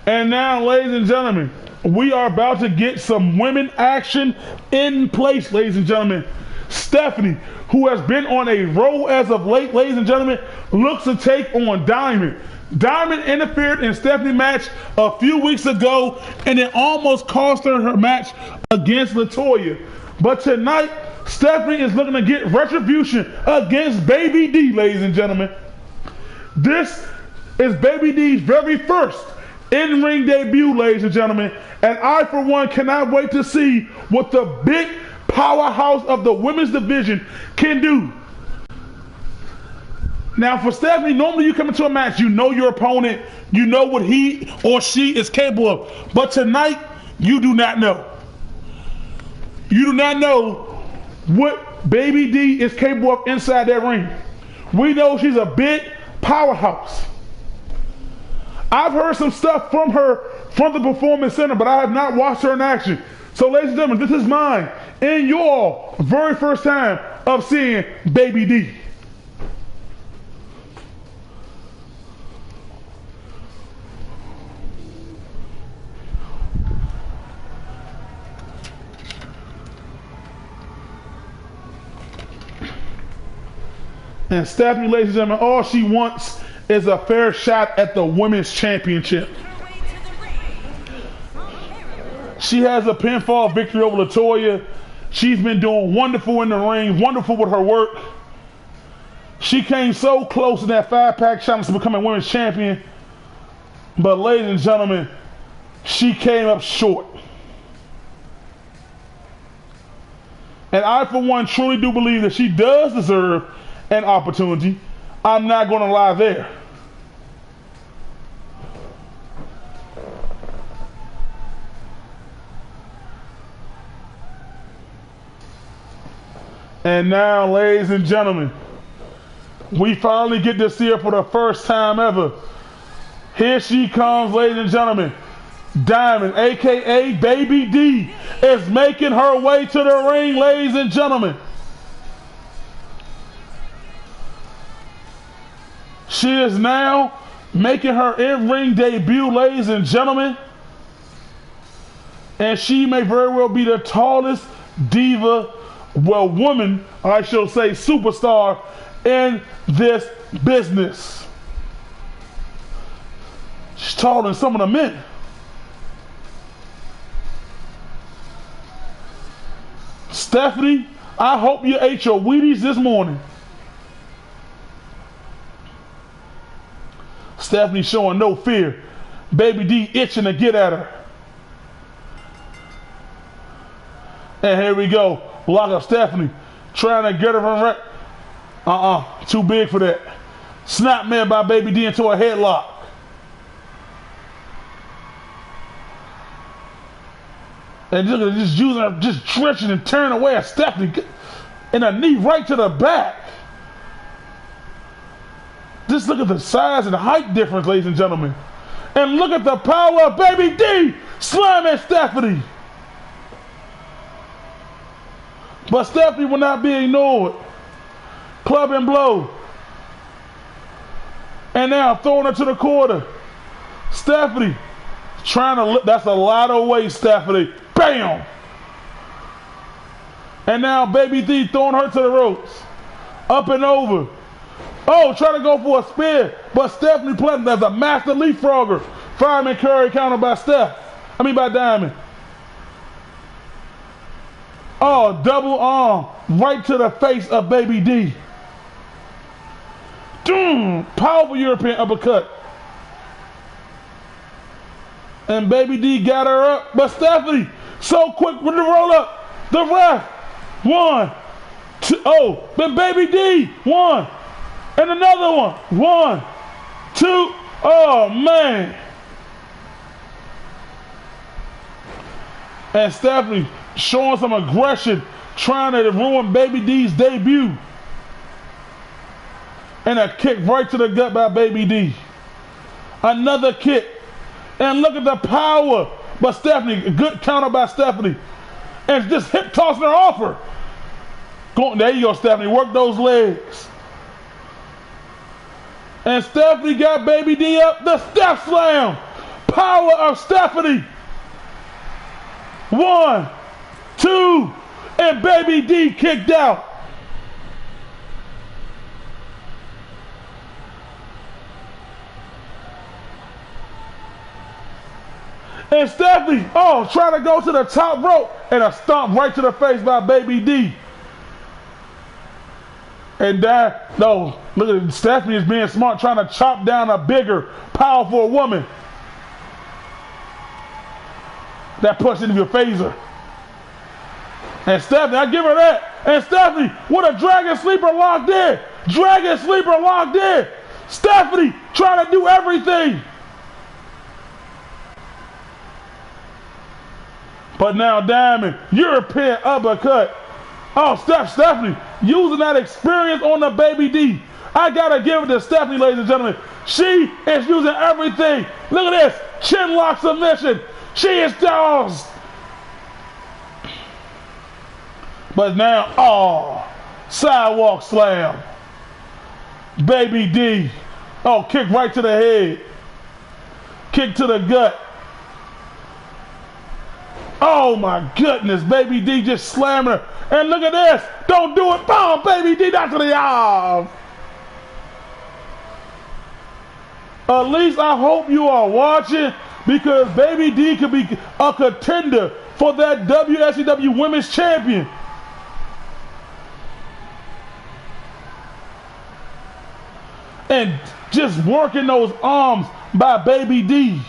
And now, ladies and gentlemen, we are about to get some women action in place, ladies and gentlemen. Stephanie, who has been on a roll as of late, ladies and gentlemen, looks to take on Diamond. Diamond interfered in Stephanie's match a few weeks ago, and it almost cost her her match against LaToya. But tonight, Stephanie is looking to get retribution against Baby D, ladies and gentlemen. This is Baby D's very first in-ring debut, ladies and gentlemen, and I, for one, cannot wait to see what the big powerhouse of the women's division can do. Now, for Stephanie, normally you come into a match, you know your opponent, you know what he or she is capable of, but tonight, you do not know. You do not know what Baby D is capable of inside that ring. We know she's a big powerhouse. I've heard some stuff from her from the Performance Center, but I have not watched her in action. So, ladies and gentlemen, this is mine and your very first time of seeing Baby D. And Stephanie, ladies and gentlemen, all she wants is a fair shot at the Women's Championship. She has a pinfall victory over LaToya. She's been doing wonderful in the ring, wonderful with her work. She came so close in that 5-pack challenge to becoming Women's Champion. But ladies and gentlemen, she came up short. And I, for one, truly do believe that she does deserve an opportunity. I'm not going to lie there. And now, ladies and gentlemen, we finally get to see her for the first time ever. Here she comes, ladies and gentlemen. Diamond, aka Baby D, is making her way to the ring, ladies and gentlemen. She is now making her in-ring debut, ladies and gentlemen. And she may very well be the tallest diva, well, woman, I shall say superstar, in this business. She's taller than some of the men. Stephanie, I hope you ate your Wheaties this morning. Stephanie showing no fear. Baby D itching to get at her. And here we go. Lock up Stephanie. Trying to get her from too big for that. Snap man by Baby D into a headlock. And just using her, just stretching and turning away at Stephanie. And a knee right to the back. Just look at the size and the height difference, ladies and gentlemen. And look at the power of Baby D slamming Stephanie. But Stephanie will not be ignored. Club and blow. And now throwing her to the quarter. Stephanie trying to, that's a lot of weight, Stephanie. Bam! And now Baby D throwing her to the ropes. Up and over. Oh, trying to go for a spear. But Stephanie Platinum, that's a master leapfrogger. Fireman Curry countered by by Diamond. Oh, double arm right to the face of Baby D. Powerful European uppercut. And Baby D got her up. But Stephanie, so quick with the roll up. The ref. 1, 2. Oh, then Baby D. 1. And another one. 1, 2. Oh, man. And Stephanie showing some aggression, trying to ruin Baby D's debut. And a kick right to the gut by Baby D. Another kick. And look at the power. But Stephanie, a good counter by Stephanie. And just hip tossing her off her. There you go, Stephanie. Work those legs. And Stephanie got Baby D up. The step slam. Power of Stephanie. 1, 2. And Baby D kicked out. And Stephanie, trying to go to the top rope. And a stomp right to the face by Baby D. And look at Stephanie is being smart, trying to chop down a bigger, powerful woman. That pushed into your phaser. And Stephanie, I give her that. And Stephanie with a dragon sleeper locked in. Dragon sleeper locked in. Stephanie trying to do everything. But now Diamond, European uppercut. Oh, Stephanie using that experience on the Baby D. I gotta give it to Stephanie, ladies and gentlemen. She is using everything. Look at this, chin lock submission. She is doused. But now, sidewalk slam. Baby D. Oh, kick right to the head. Kick to the gut. Oh my goodness, Baby D just slamming her. And look at this. Don't do it. Boom, Baby D down to the arm. At least I hope you are watching, because Baby D could be a contender for that Wfcw Women's Champion. And just working those arms by Baby D.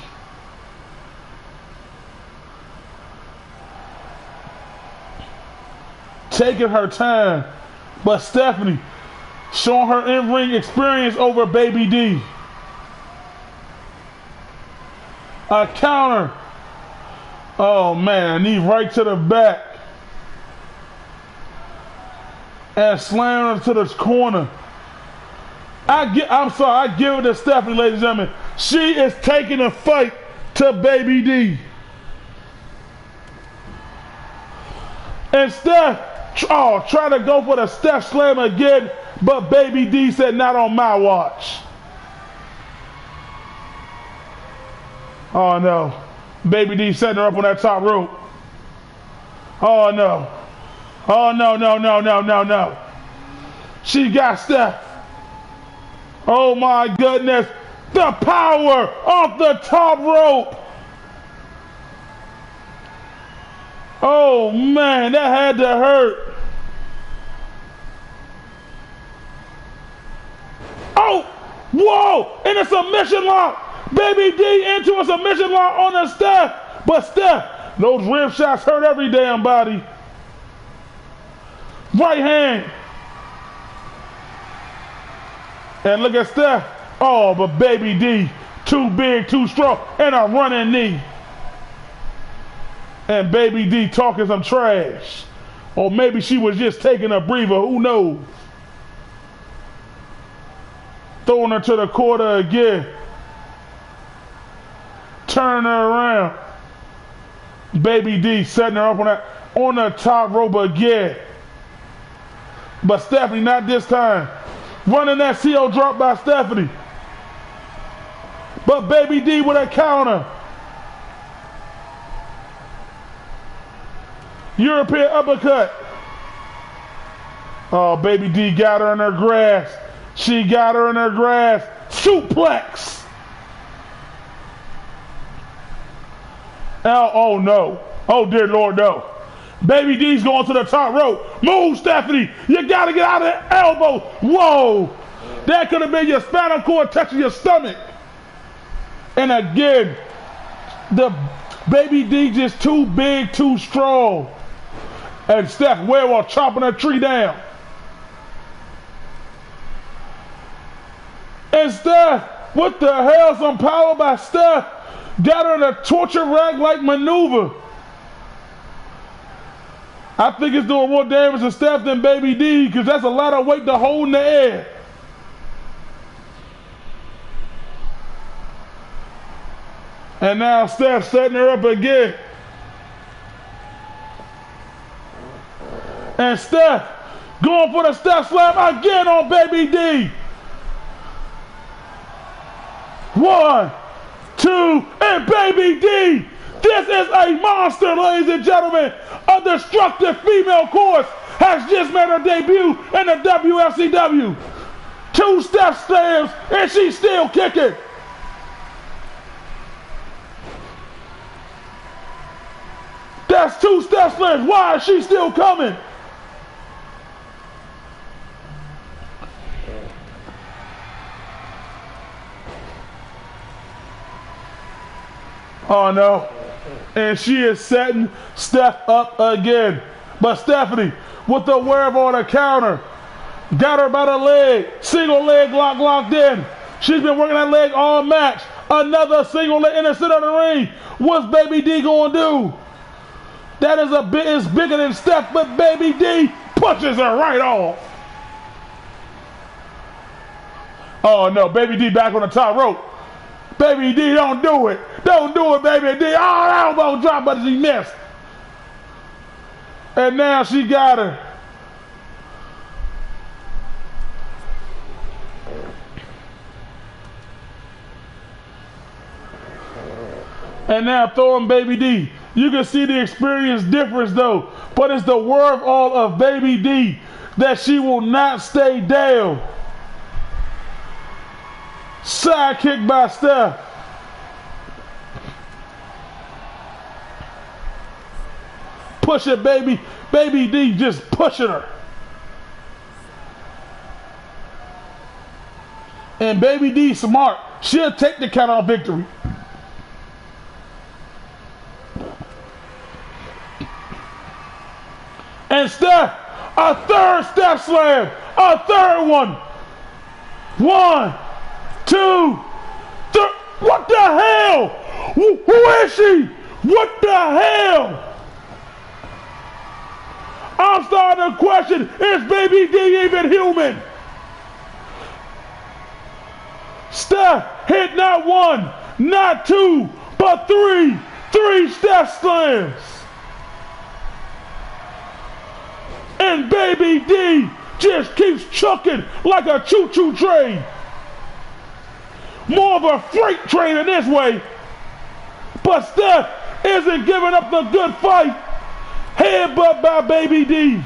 Taking her time, but Stephanie showing her in-ring experience over Baby D. A counter. Oh man, knee right to the back. And slamming her to the corner. I give it to Stephanie, ladies and gentlemen. She is taking a fight to Baby D. And Steph, try to go for the Steph slam again, but Baby D said, not on my watch. Oh no. Baby D setting her up on that top rope. Oh no. Oh no, no, no, no, no, no. She got Steph. Oh my goodness. The power off the top rope. Oh man, that had to hurt. Oh, whoa, in a submission lock. Baby D into a submission lock on the Steph. But Steph, those rib shots hurt every damn body. Right hand. And look at Steph. Oh, but Baby D, too big, too strong, and a running knee. And Baby D talking some trash. Or maybe she was just taking a breather, who knows? throwing her to the quarter again. Turning her around. Baby D setting her up on the top rope again. But Stephanie, not this time. Running that CO drop by Stephanie. But Baby D with a counter. European uppercut. Oh, Baby D got her in her grasp. She got her in her grasp. Suplex. Oh no. Oh dear Lord, no. Baby D's going to the top rope. Move, Stephanie. You got to get out of the elbow. Whoa. That could have been your spinal cord touching your stomach. And again, the Baby D just too big, too strong. And Steph Werewolf chopping her tree down. And Steph, what the hell? Some power by Steph. Got her in a torture rack-like maneuver. I think it's doing more damage to Steph than Baby D because that's a lot of weight to hold in the air. And now Steph setting her up again. And Steph going for the step slam again on Baby D. 1, 2, and Baby D. This is a monster, ladies and gentlemen. A destructive female force has just made her debut in the Wfcw. 2 step slams, and she's still kicking. That's 2 step slams. Why is she still coming? Oh no. And she is setting Steph up again. But Stephanie, with the wherewithal to counter, got her by the leg. Single leg lock locked in. She's been working that leg all match. Another single leg in the center of the ring. What's Baby D gonna do? That is it's bigger than Steph, but Baby D punches her right off. Oh no, Baby D back on the top rope. Baby D, don't do it. Don't do it, Baby D. Oh, elbow drop, but she missed. And now she got her. And now throwing Baby D. You can see the experience difference though, but it's the wherewithal of Baby D that she will not stay down. Side kick by Steph. Push it, baby. Baby D just pushing her. And Baby D smart. She'll take the count out victory. And Steph, a third step slam. A third one. 1, 2, 3. What the hell? Who is she? What the hell? I'm starting to question, is Baby D even human? Steph hit not 1, not 2, but 3. 3 step slams. And Baby D just keeps chucking like a choo-choo train. More of a freight train in this way. But Steph isn't giving up the good fight. Headbutt by Baby D.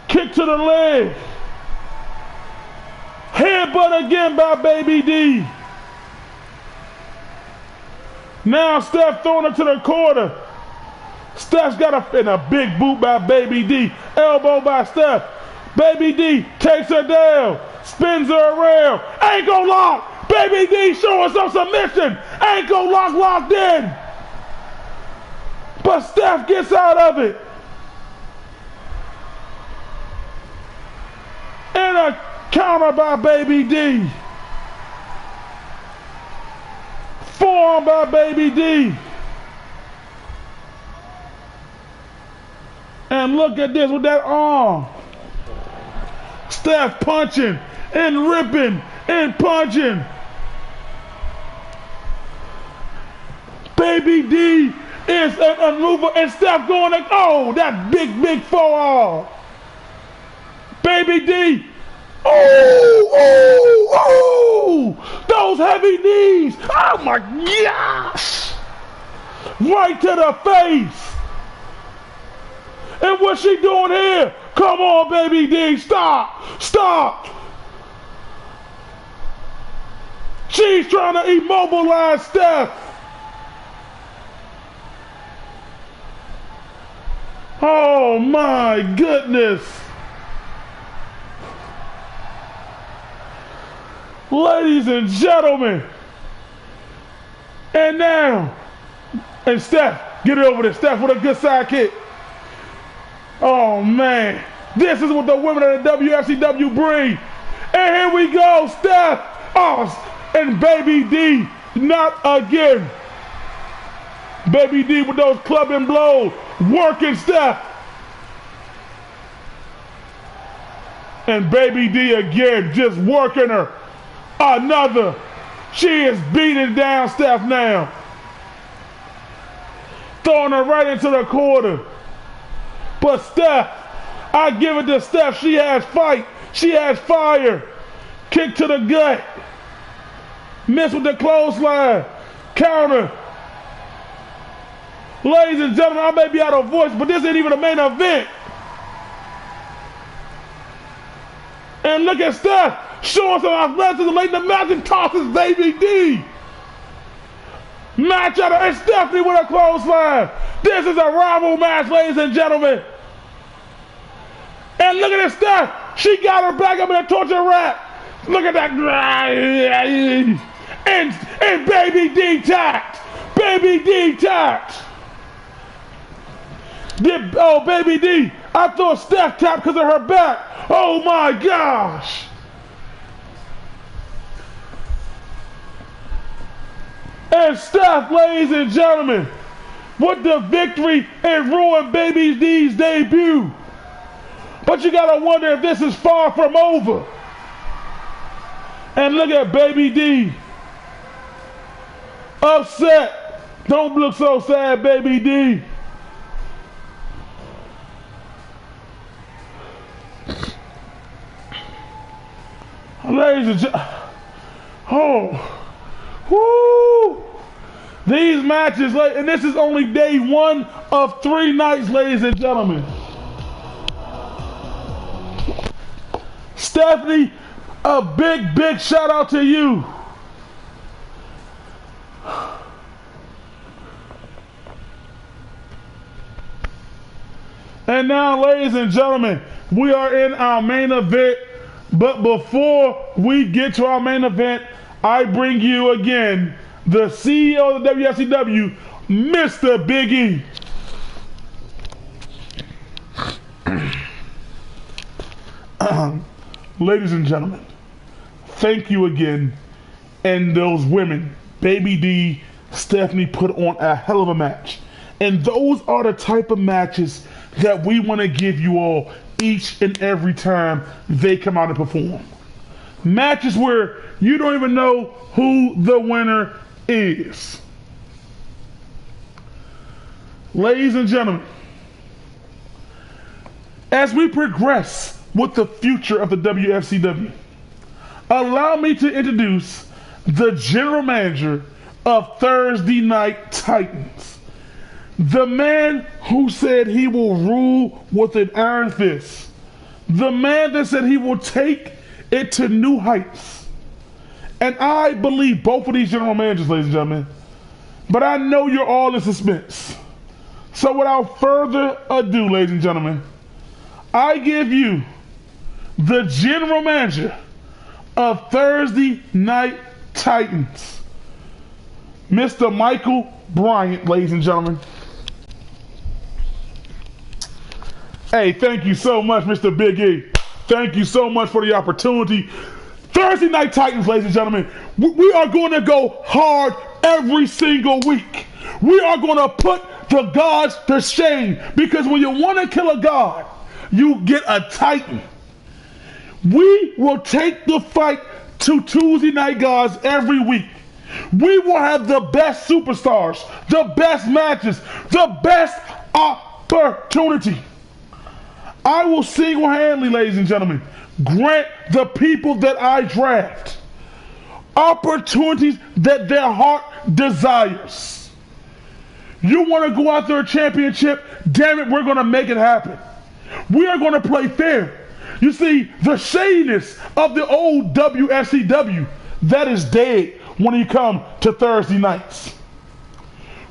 Kick to the leg. Headbutt again by Baby D. Now Steph throwing it to the corner. Steph's got a big boot by Baby D. Elbow by Steph. Baby D takes her down. Spins her around. Ankle lock. Baby D showing some submission. Ankle lock locked in. But Steph gets out of it. And a counter by Baby D. Forearm by Baby D. And look at this with that arm. Steph punching and ripping and punching. Baby D is a mover and Steph going like, oh, that big forearm. Baby D. Oh, those heavy knees. Oh my gosh. Right to the face. And what's she doing here? Come on, Baby D, stop. She's trying to immobilize Steph. Oh my goodness. Ladies and gentlemen. And now, and Steph, get it over there. Steph with a good side kick. Oh man. This is what the women of the Wfcw bring. And here we go, Steph. Oh, and Baby D, not again. Baby D with those clubbing blows, working Steph. And Baby D again, just working her. Another. She is beating down Steph now. Throwing her right into the corner. But Steph, I give it to Steph. She has fight. She has fire. Kick to the gut. Miss with the clothesline. Counter. Ladies and gentlemen, I may be out of voice, but this ain't even a main event. And look at Steph showing some athleticism late in the match and tosses Baby D. Match out and Stephanie with a clothesline. This is a rival match, ladies and gentlemen. And look at this Steph. She got her back up in a torture rack. Look at that. And Baby D tapped. Baby D tapped. Oh, Baby D. I thought Steph tapped because of her back. Oh my gosh. And Steph, ladies and gentlemen, with the victory and ruined Baby D's debut. But you gotta wonder if this is far from over. And look at Baby D. Upset. Don't look so sad, Baby D. Ladies and gentlemen. Oh. Woo! These matches, and this is only day 1 of 3 nights, ladies and gentlemen. Stephanie, a big shout out to you. And now, ladies and gentlemen, we are in our main event. But before we get to our main event, I bring you again the CEO of the WFCW, Mr. Big E. Ladies and gentlemen, thank you again. And those women, Baby D, Stephanie, put on a hell of a match. And those are the type of matches that we want to give you all each and every time they come out and perform. Matches where you don't even know who the winner is. Ladies and gentlemen, as we progress with the future of the WFCW, allow me to introduce the general manager of Thursday Night Titans. The man who said he will rule with an iron fist. The man that said he will take it to new heights. And I believe both of these general managers, ladies and gentlemen. But I know you're all in suspense. So without further ado, ladies and gentlemen, I give you the general manager of Thursday Night Titans, Mr. Michael Bryant, ladies and gentlemen. Hey, thank you so much, Mr. Big E. Thank you so much for the opportunity. Thursday Night Titans, ladies and gentlemen, we are going to go hard every single week. We are going to put the gods to shame, because when you want to kill a god, you get a titan. We will take the fight to Tuesday Night Gods every week. We will have the best superstars, the best matches, the best opportunity. I will single-handedly, ladies and gentlemen, grant the people that I draft opportunities that their heart desires. You want to go after a championship? Damn it, we're going to make it happen. We are going to play fair. You see, the shadiness of the old WFCW, that is dead when you come to Thursday nights.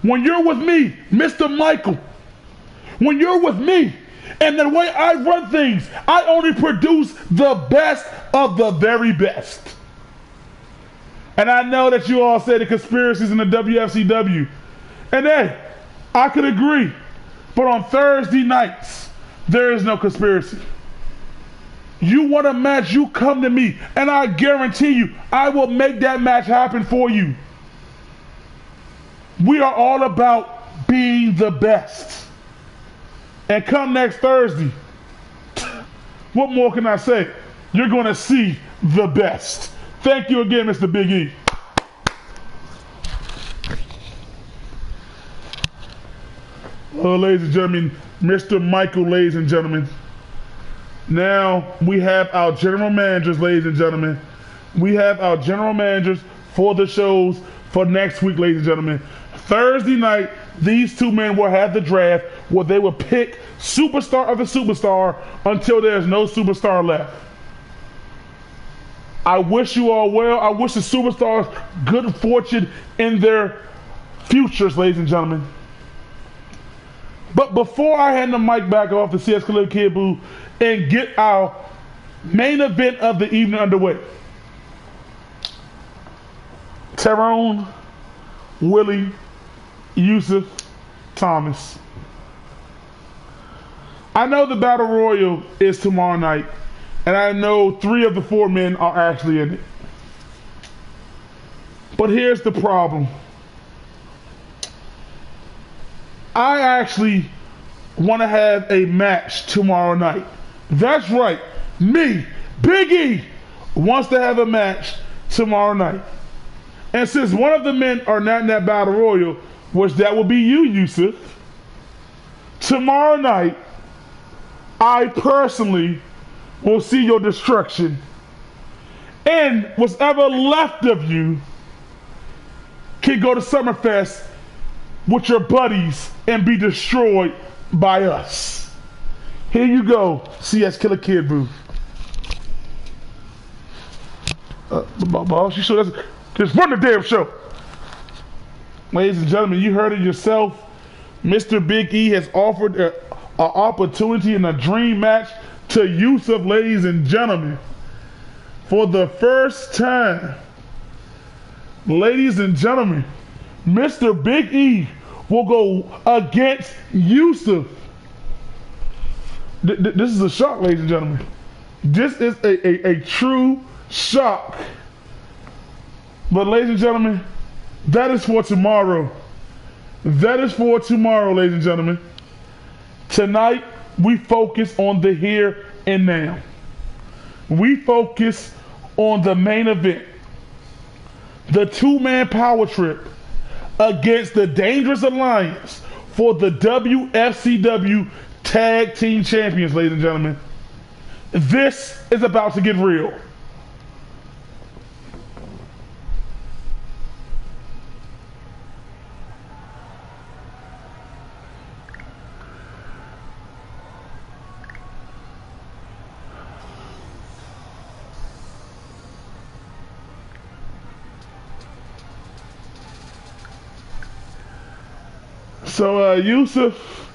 When you're with me, Mr. Michael, when you're with me, and the way I run things, I only produce the best of the very best. And I know that you all say the conspiracies in the WFCW. And hey, I could agree. But on Thursday nights, there is no conspiracy. You want a match, you come to me, and I guarantee you, I will make that match happen for you. We are all about being the best. And come next Thursday, what more can I say? You're going to see the best. Thank you again, Mr. Big E. Well, ladies and gentlemen, Mr. Michael, ladies and gentlemen. Now we have our general managers, ladies and gentlemen. We have our general managers for the shows for next week, ladies and gentlemen. Thursday night, these two men will have the draft where they will pick superstar of the superstar until there's no superstar left. I wish you all well. I wish the superstars good fortune in their futures, ladies and gentlemen. But before I hand the mic back off to CS Kid Boo and get our main event of the evening underway, Tyrone, Willie, Yusuf, Thomas. I know the Battle Royal is tomorrow night, and I know 3 of the 4 men are actually in it. But here's the problem. I actually want to have a match tomorrow night. That's right. Me, Big E, wants to have a match tomorrow night. And since one of the men are not in that Battle Royal, which that will be you, Yusuf, tomorrow night, I personally will see your destruction. And what's ever left of you can go to Summerfest with your buddies and be destroyed by us. Here you go, CS Killer Kid Boo. Boss, you sure that's just run the damn show. Ladies and gentlemen, you heard it yourself. Mr. Big E has offered an opportunity in a dream match to Yusuf, ladies and gentlemen. For the first time, ladies and gentlemen, Mr. Big E will go against Yusuf. This is a shock, ladies and gentlemen. This is a true shock. But ladies and gentlemen, that is for tomorrow. That is for tomorrow, ladies and gentlemen. Tonight, we focus on the here and now. We focus on the main event. The 2-man power trip against the Dangerous Alliance for the WFCW Tag Team Champions, ladies and gentlemen. This is about to get real. So, Yusuf,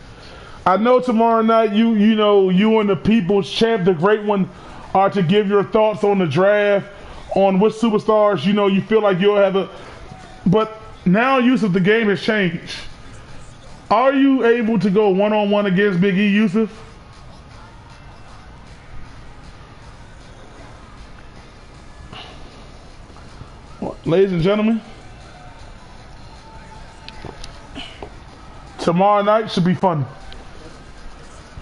I know tomorrow night you and the People's Champ, the Great One, are to give your thoughts on the draft, on which superstars you feel like you'll have a. But now, Yusuf, the game has changed. Are you able to go one-on-one against Big E, Yusuf? Ladies and gentlemen, Tomorrow night should be fun.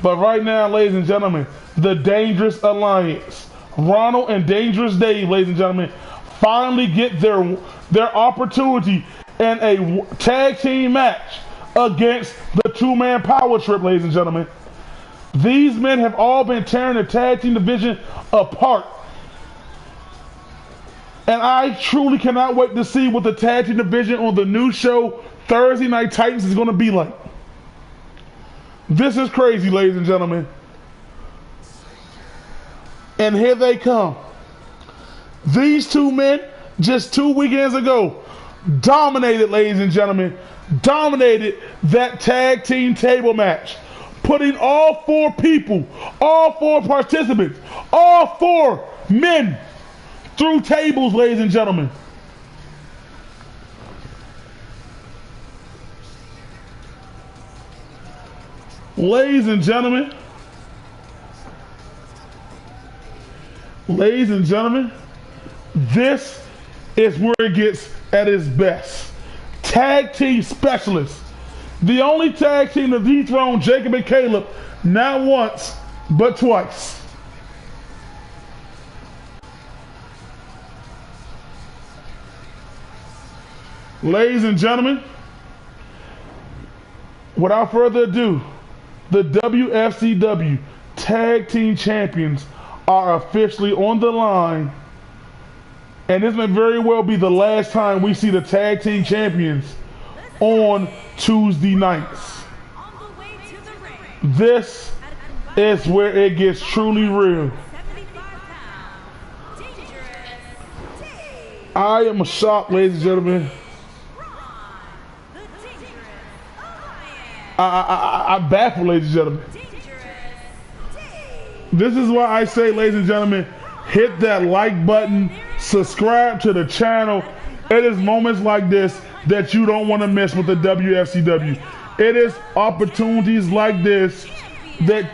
But right now, ladies and gentlemen, the Dangerous Alliance, Ronald and Dangerous Dave, ladies and gentlemen, finally get their opportunity in a tag team match against the two-man power trip, ladies and gentlemen. These men have all been tearing the tag team division apart. And I truly cannot wait to see what the tag team division on the new show, Thursday Night Titans, is going to be like. This is crazy, ladies and gentlemen. And here they come. These two men, just 2 weekends ago, dominated, ladies and gentlemen, dominated that tag team table match, putting all 4 people, all 4 participants, all 4 men through tables, ladies and gentlemen. Ladies and gentlemen, this is where it gets at its best. Tag team specialists. The only tag team to dethrone Jacob and Caleb, not once, but twice. Ladies and gentlemen, without further ado, the WFCW Tag Team Champions are officially on the line, and this may very well be the last time we see the Tag Team Champions on Tuesday nights. This is where it gets truly real. I am shocked, ladies and gentlemen. I'm baffled, ladies and gentlemen. This is why I say, ladies and gentlemen, hit that like button, subscribe to the channel. It is moments like this that you don't want to miss with the WFCW. It is opportunities like this that,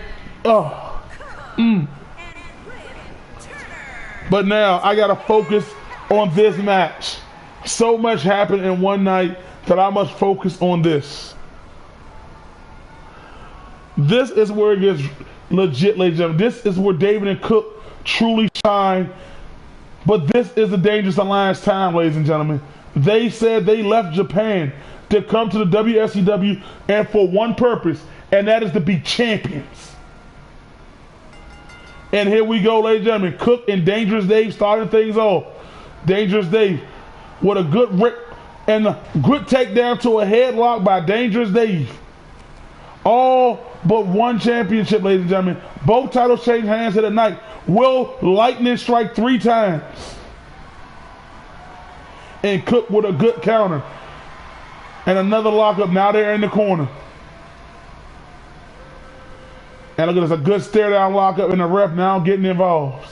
But now I gotta focus on this match. So much happened in one night that I must focus on this. This is where it gets legit, ladies and gentlemen. This is where David and Cook truly shine. But this is the Dangerous Alliance time, ladies and gentlemen. They said they left Japan to come to the WFCW and for one purpose, and that is to be champions. And here we go, ladies and gentlemen. Cook and Dangerous Dave starting things off. Dangerous Dave with a good rip and a good takedown to a headlock by Dangerous Dave. All but one championship, ladies and gentlemen. Both titles change hands at night. Will lightning strike 3 times? And Cook with a good counter. And another lockup. Now they're in the corner. And look at this, a good stare down lockup, and the ref now getting involved.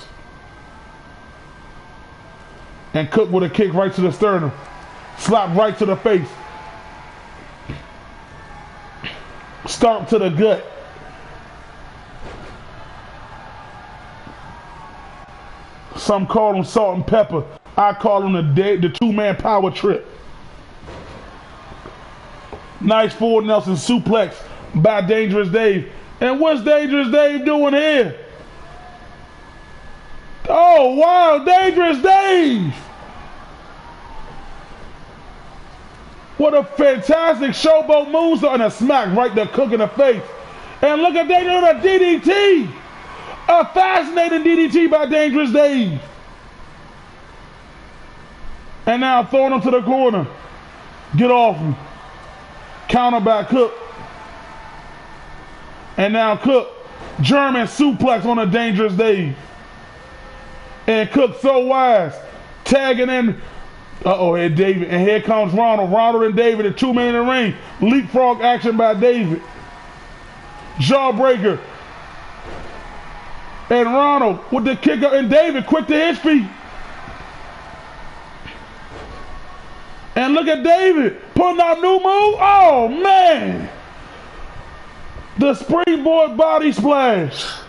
And Cook with a kick right to the sternum. Slap right to the face. Stomp to the gut. Some call him salt and pepper. I call him the two-man power trip. Nice forward Nelson suplex by Dangerous Dave. And what's Dangerous Dave doing here? Oh, wow, Dangerous Dave! What a fantastic showboat moonsault, and a smack right to Cook in the face. And look at Dave doing a DDT! A fascinating DDT by Dangerous Dave. And now throwing him to the corner. Get off him. Counter by Cook. And now Cook, German suplex on a Dangerous Dave. And Cook so wise, tagging in. Here David, and here comes Ronald. Ronald and David, the 2 men in the ring. Leapfrog action by David. Jawbreaker. And Ronald with the kick up, and David quick to his feet. And look at David putting out new move. Oh man! The springboard body splash.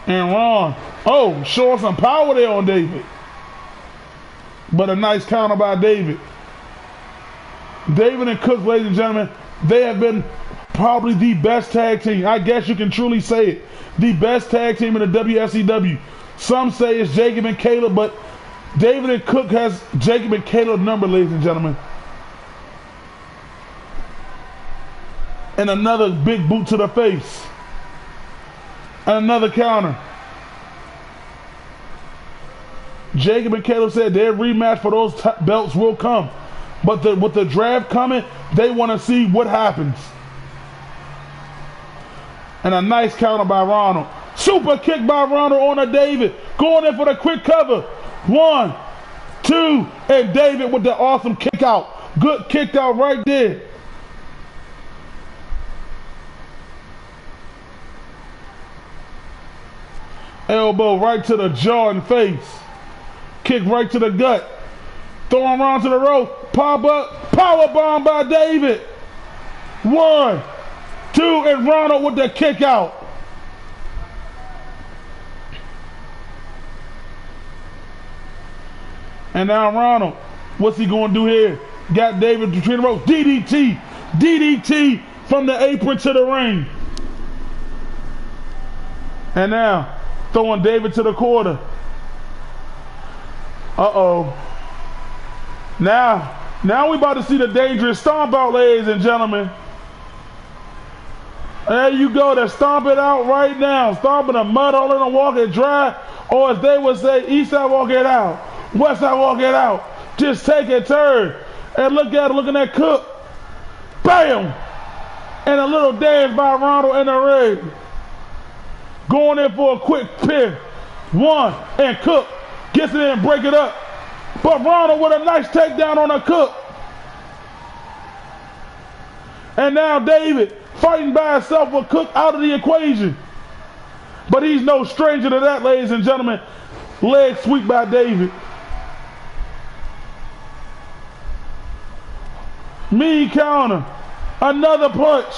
And Ron, showing some power there on David. But a nice counter by David. David and Cook, ladies and gentlemen, they have been probably the best tag team. I guess you can truly say it. The best tag team in the WFCW. Some say it's Jacob and Caleb, but David and Cook has Jacob and Caleb number, ladies and gentlemen. And another big boot to the face. And another counter. Jacob and Caleb said their rematch for those belts will come. But with the draft coming, they want to see what happens. And a nice counter by Ronald. Super kick by Ronald on a David. Going in for the quick cover. 1, 2, and David with the awesome kick out. Good kick out right there. Elbow right to the jaw and face. Kick right to the gut. Throwing Ron to the rope. Pop up. Power bomb by David. 1, 2, and Ronald with the kick out. And now Ronald, what's he going to do here? Got David between the ropes. DDT. DDT from the apron to the ring. And now throwing David to the quarter. Uh-oh. Now we about to see the dangerous stomp out, ladies and gentlemen. There you go. They're stomping out right now. Stomping the mud all in and walk it dry. Or as they would say, east side walk it out. West side walk it out. Just take a turn. And look at it. Looking at Cook. Bam! And a little dance by Ronald in the ring. Going in for a quick pin. 1, and Cook gets it in and break it up. But Ronald with a nice takedown on a Cook. And now David fighting by himself with Cook out of the equation. But he's no stranger to that, ladies and gentlemen. Leg sweep by David. Mean counter. Another punch.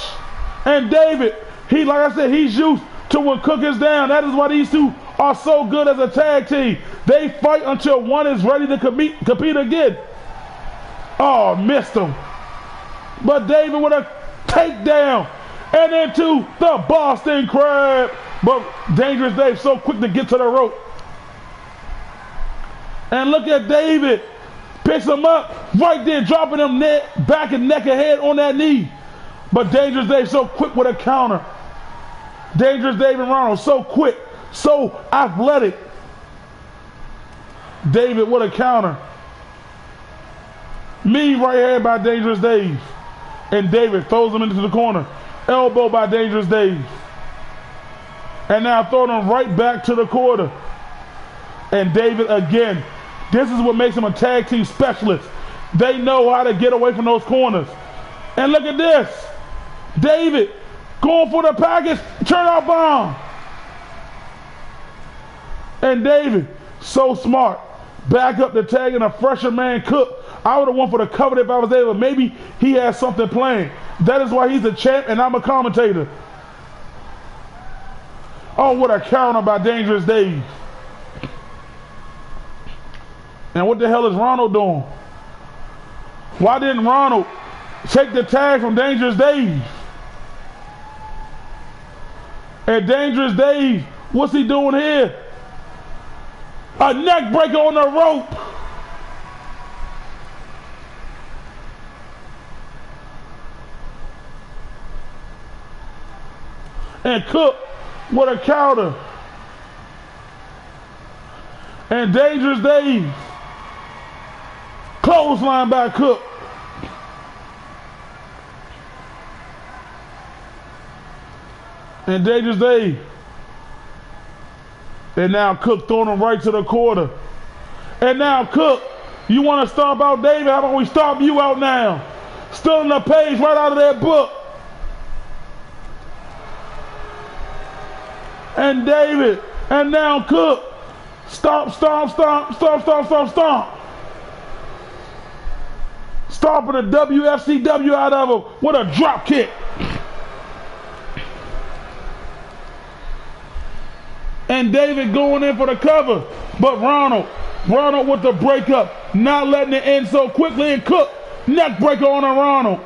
And David, like I said, he's used to when Cook is down. That is why these two are so good as a tag team. They fight until one is ready to compete again. Oh, missed him. But David with a takedown. And into the Boston Crab. But Dangerous Dave so quick to get to the rope. And look at David. Picks him up right there, dropping him back and neck and head on that knee. But Dangerous Dave so quick with a counter. Dangerous Dave and Ronald so quick, so athletic. David with a counter. Mean right here by Dangerous Dave. And David throws him into the corner. Elbow by Dangerous Dave. And now throwing him right back to the quarter. And David again. This is what makes him a tag team specialist. They know how to get away from those corners. And look at this. David going for the package. Turnout bomb. And David, so smart. Back up the tag and a fresher man Cook. I would have won for the cover if I was able. Maybe he has something planned. That is why he's a champ and I'm a commentator. Oh, what a counter by Dangerous Dave. And what the hell is Ronald doing? Why didn't Ronald take the tag from Dangerous Dave? And Dangerous Dave, what's he doing here? A neck breaker on the rope. And Cook with a counter. And Dangerous Dave. Clothesline by Cook. And Dangerous Dave. And now Cook throwing him right to the quarter. And now Cook, you want to stomp out David? How about we stomp you out now? Stealing the page right out of that book. And David, and now Cook. Stomp, stomp, stomp, stomp, stomp, stomp, stomp. Stomping the WFCW out of him with a drop kick. And David going in for the cover. But Ronald with the breakup, not letting it end so quickly. And Cook Neck breaker on a Ronald.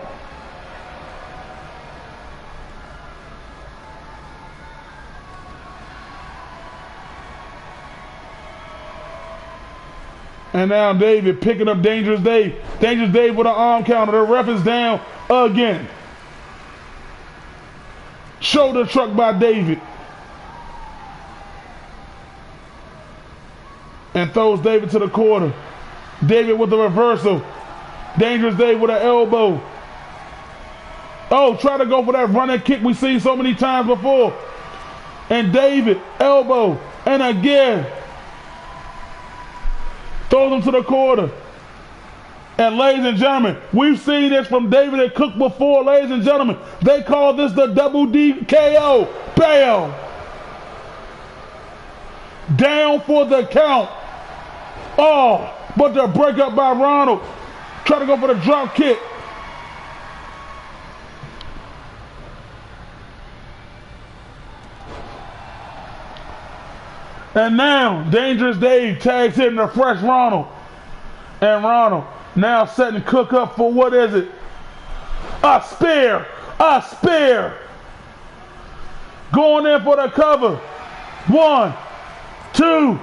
And now David picking up Dangerous Dave. Dangerous Dave with an arm counter. The ref is down again. Shoulder truck by David. And throws David to the corner. David with the reversal. Dangerous Dave with an elbow. Oh, try to go for that running kick we've seen so many times before. And David, elbow. And again. Throws him to the corner. And ladies and gentlemen, we've seen this from David and Cook before, ladies and gentlemen. They call this the double DKO. Bam! Down for the count. Oh, but the breakup by Ronald. Try to go for the drop kick. And now, Dangerous Dave tags in the fresh Ronald. And Ronald now setting Cook up for what is it? A spear! A spear! Going in for the cover. 1, 2,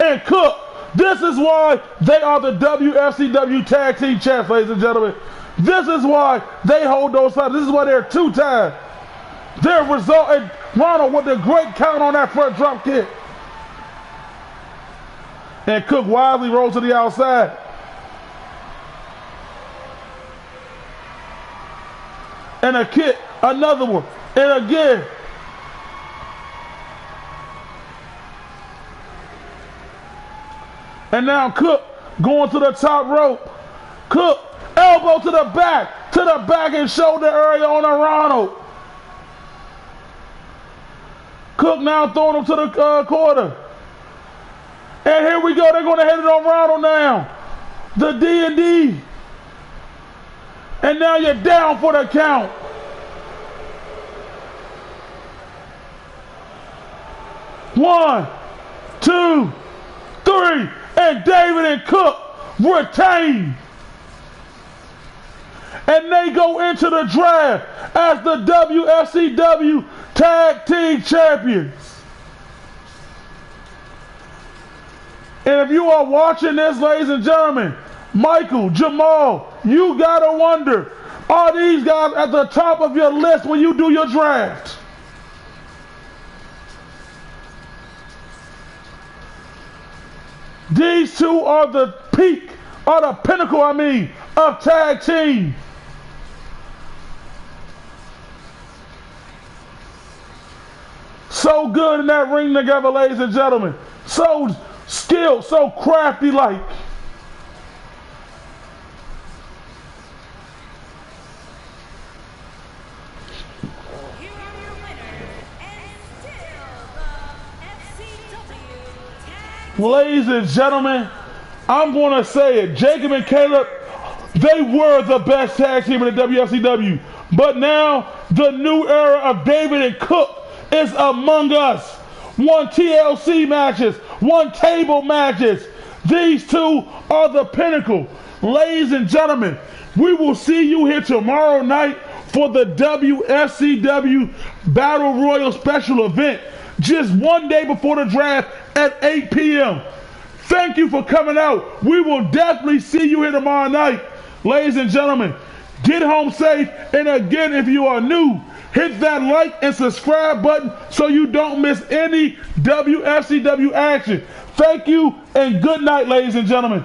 and Cook. This is why they are the Wfcw Tag Team Champs, ladies and gentlemen. This is why they hold those titles. This is why they're 2-time. Their result, and Ronald with the great count on that front drop kick. And Cook wisely rolls to the outside. And a kick, another one, and again. And now Cook going to the top rope. Cook, elbow to the back and shoulder area on a Ronald. Cook now throwing him to the corner. And here we go, they're going to hit it on Ronald now. The D&D. And now you're down for the count. One, 2, 3, and David and Cook retain. And they go into the draft as the WFCW Tag Team Champions. And if you are watching this, ladies and gentlemen, Michael, Jamal, you gotta wonder, are these guys at the top of your list when you do your draft? These two are the peak, are the pinnacle, of tag team. So good in that ring together, ladies and gentlemen. So skilled, so crafty like. Here are your winners, and still the FCW Tag Ladies and gentlemen, I'm going to say it. Jacob and Caleb, they were the best tag team in the WFCW. But now, the new era of David and Cook is among us. 1 TLC matches, 1 table matches. These two are the pinnacle. Ladies and gentlemen, we will see you here tomorrow night for the WFCW Battle Royal special event, just one day before the draft at 8 p.m. Thank you for coming out. We will definitely see you here tomorrow night. Ladies and gentlemen, get home safe. And again, if you are new, hit that like and subscribe button so you don't miss any WFCW action. Thank you and good night, ladies and gentlemen.